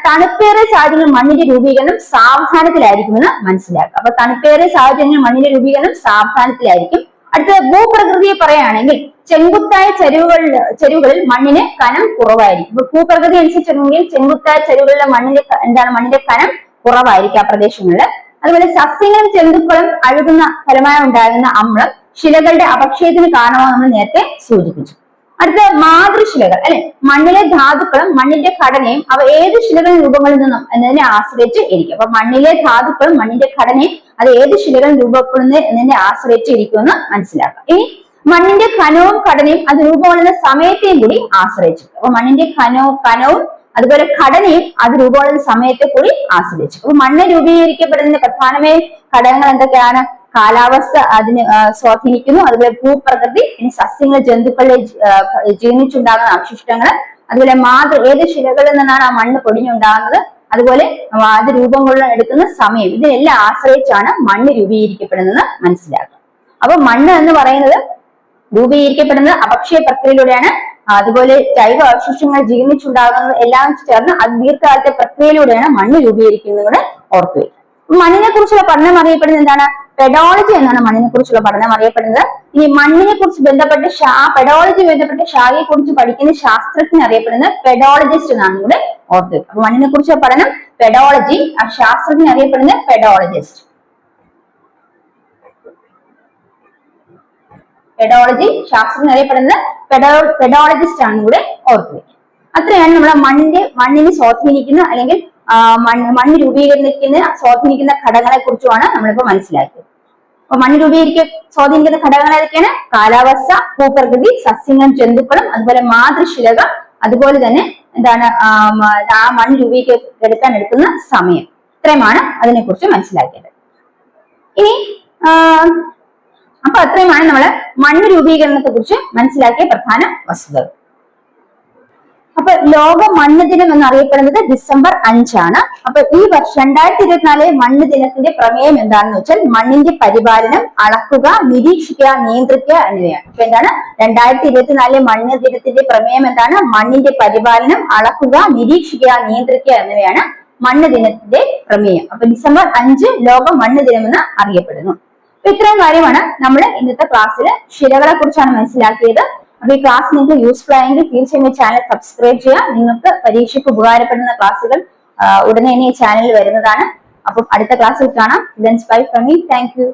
തണുപ്പേറിയ സാഹചര്യങ്ങളിൽ മണ്ണിന്റെ രൂപീകരണം സാവധാനത്തിലായിരിക്കുമെന്ന് മനസ്സിലാക്കുക. അപ്പൊ തണുപ്പേറിയ സാഹചര്യങ്ങളിൽ മണ്ണിന്റെ രൂപീകരണം സാവധാനത്തിലായിരിക്കും. അടുത്തത് ഭൂപ്രകൃതിയെ പറയുകയാണെങ്കിൽ ചെങ്കുത്തായ ചരിവുകളിൽ മണ്ണിന് കനം കുറവായിരിക്കും. ഇപ്പൊ ഭൂപ്രകൃതി അനുസരിച്ചിട്ടുണ്ടെങ്കിൽ ചെങ്കുത്തായ ചരിവുകളിലെ മണ്ണിന്റെ കനം കുറവായിരിക്കും ആ പ്രദേശങ്ങളിൽ. അതുപോലെ സസ്യങ്ങളും ജന്തുക്കളും അഴുകുന്ന ഫലമായി ഉണ്ടാകുന്ന അമ്ലം ശിലകളുടെ അപക്ഷയത്തിന് കാരണമാകും നമ്മൾ നേരത്തെ സൂചിപ്പിച്ചു. അടുത്ത മാതൃശിലകൾ അല്ലെ? മണ്ണിലെ ധാതുക്കളും മണ്ണിന്റെ ഘടനയും അവ ഏത് ശിലകളിൽ രൂപങ്ങളിൽ നിന്നും എന്നതിനെ ആശ്രയിച്ച് ഇരിക്കും. അപ്പൊ മണ്ണിലെ ധാതുക്കളും മണ്ണിന്റെ ഘടനയും അത് ഏത് ശിലകളിൽ രൂപപ്പെടുന്നത് എന്നതിനെ ആശ്രയിച്ച് ഇരിക്കുമെന്ന് മനസ്സിലാക്കാം. ഇനി മണ്ണിന്റെ ഘനവും ഘടനയും അത് രൂപം കൊള്ളുന്ന സമയത്തെയും കൂടി ആശ്രയിച്ചിരിക്കും. അപ്പൊ മണ്ണിന്റെ ഘനവും അതുപോലെ ഘടനയും അത് രൂപം കൊള്ളുന്ന സമയത്തെ കൂടി ആശ്രയിച്ചു. അപ്പൊ മണ്ണ് രൂപീകരിക്കപ്പെടുന്ന പ്രധാനമായ ഘടകങ്ങൾ എന്തൊക്കെയാണ്? കാലാവസ്ഥ അതിന് സ്വാധീനിക്കുന്നു. അതുപോലെ ഭൂപ്രകൃതി, ഇനി സസ്യങ്ങൾ, ജന്തുക്കളുടെ ജീർണിച്ചുണ്ടാകുന്ന അവശിഷ്ടങ്ങൾ, അതുപോലെ ഏത് ശിലകളിൽ നിന്നാണ് ആ മണ്ണ് പൊടിഞ്ഞുണ്ടാകുന്നത്, അതുപോലെ അത് രൂപം കൊള്ളാൻ എടുക്കുന്ന സമയം, ഇതിനെല്ലാം ആശ്രയിച്ചാണ് മണ്ണ് രൂപീകരിക്കപ്പെടുന്നത് മനസ്സിലാക്കുക. അപ്പൊ മണ്ണ് എന്ന് പറയുന്നത് രൂപീകരിക്കപ്പെടുന്നത് അപക്ഷയ പ്രക്രിയയിലൂടെയാണ്. അതുപോലെ ജൈവ അവശിഷ്ടങ്ങൾ ജീർണിച്ചുണ്ടാകുന്നത് എല്ലാം ചേർന്ന് അത് ദീർഘകാലത്തെ പ്രക്രിയയിലൂടെയാണ് മണ്ണ് രൂപീകരിക്കുന്നത് ഓർത്തുവയ്ക്കുക. മണ്ണിനെ കുറിച്ചുള്ള പഠനം അറിയപ്പെടുന്നത് എന്താണ്? പെഡോളജി എന്നാണ് മണ്ണിനെ കുറിച്ചുള്ള പഠനം അറിയപ്പെടുന്നത്. ഇനി മണ്ണിനെ കുറിച്ച് ബന്ധപ്പെട്ട് പെഡോളജി ബന്ധപ്പെട്ട ശാഖയെ കുറിച്ച് പഠിക്കുന്ന ശാസ്ത്രജ്ഞൻ അറിയപ്പെടുന്നത് പെഡോളജിസ്റ്റ് എന്നാണ് കൂടെ ഓർത്ത്. അപ്പൊ മണ്ണിനെ കുറിച്ചുള്ള പഠനം പെഡോളജി, ആ ശാസ്ത്രജ്ഞൻ അറിയപ്പെടുന്നത് പെഡോളജിസ്റ്റ്. പെഡോളജി ശാസ്ത്രജ്ഞൻ അറിയപ്പെടുന്നത് പെഡോളജിസ്റ്റ് ആണ് കൂടെ ഓർത്ത് വയ്ക്കുക. അത്രയാണ് നമ്മളെ മണ്ണിനെ സ്വാധീനിക്കുന്ന അല്ലെങ്കിൽ മണ്ണ് രൂപീകരിക്കുന്ന സ്വാധീനിക്കുന്ന ഘടകങ്ങളെ കുറിച്ചുമാണ് നമ്മളിപ്പോ മനസ്സിലാക്കിയത്. അപ്പൊ മണ്ണ് സ്വാധീനിക്കുന്ന ഘടകങ്ങൾ ഏതൊക്കെയാണ്? കാലാവസ്ഥ, ഭൂപ്രകൃതി, സസ്യങ്ങളും ജന്തുക്കളും, അതുപോലെ മാതൃശിലകൾ, അതുപോലെ തന്നെ ആ മണ്ണ് രൂപീകരിക്കാൻ എടുക്കുന്ന സമയം. ഇത്രയുമാണ് അതിനെ കുറിച്ച് മനസ്സിലാക്കിയത്. ഇനി അപ്പൊ അത്രയുമാണ് നമ്മള് മണ്ണ് രൂപീകരണത്തെ കുറിച്ച് മനസ്സിലാക്കിയ പ്രധാന വസ്തുതകൾ. അപ്പൊ ലോക മണ്ണ് ദിനം എന്നറിയപ്പെടുന്നത് December 5 ആണ്. അപ്പൊ ഈ വർഷം 2024 മണ്ണ് ദിനത്തിന്റെ പ്രമേയം എന്താണെന്ന് വെച്ചാൽ മണ്ണിന്റെ പരിപാലനം, അളക്കുക, നിരീക്ഷിക്കുക, നിയന്ത്രിക്കുക എന്നിവയാണ്. അപ്പൊ 2024 മണ്ണ് ദിനത്തിന്റെ പ്രമേയം എന്താണ്? മണ്ണിന്റെ പരിപാലനം, അളക്കുക, നിരീക്ഷിക്കുക, നിയന്ത്രിക്കുക എന്നിവയാണ് മണ്ണ് ദിനത്തിന്റെ പ്രമേയം. അപ്പൊ December 5 ലോക മണ്ണ് ദിനം എന്ന് അറിയപ്പെടുന്നു. അപ്പൊ ഇത്രയും കാര്യമാണ് നമ്മൾ ഇന്നത്തെ ക്ലാസ്സിൽ ശിലകളെ കുറിച്ചാണ് മനസ്സിലാക്കിയത്. അപ്പൊ ഈ ക്ലാസ് നിങ്ങൾക്ക് യൂസ്ഫുൾ ആയെങ്കിൽ തീർച്ചയായും ചാനൽ സബ്സ്ക്രൈബ് ചെയ്യുക. നിങ്ങൾക്ക് പരീക്ഷയ്ക്ക് ഉപകാരപ്പെടുന്ന ക്ലാസ്സുകൾ ഉടനെ തന്നെ ഈ ചാനലിൽ വരുന്നതാണ്. അപ്പം അടുത്ത ക്ലാസ്സിൽ കാണാം. Bye from me. Thank you.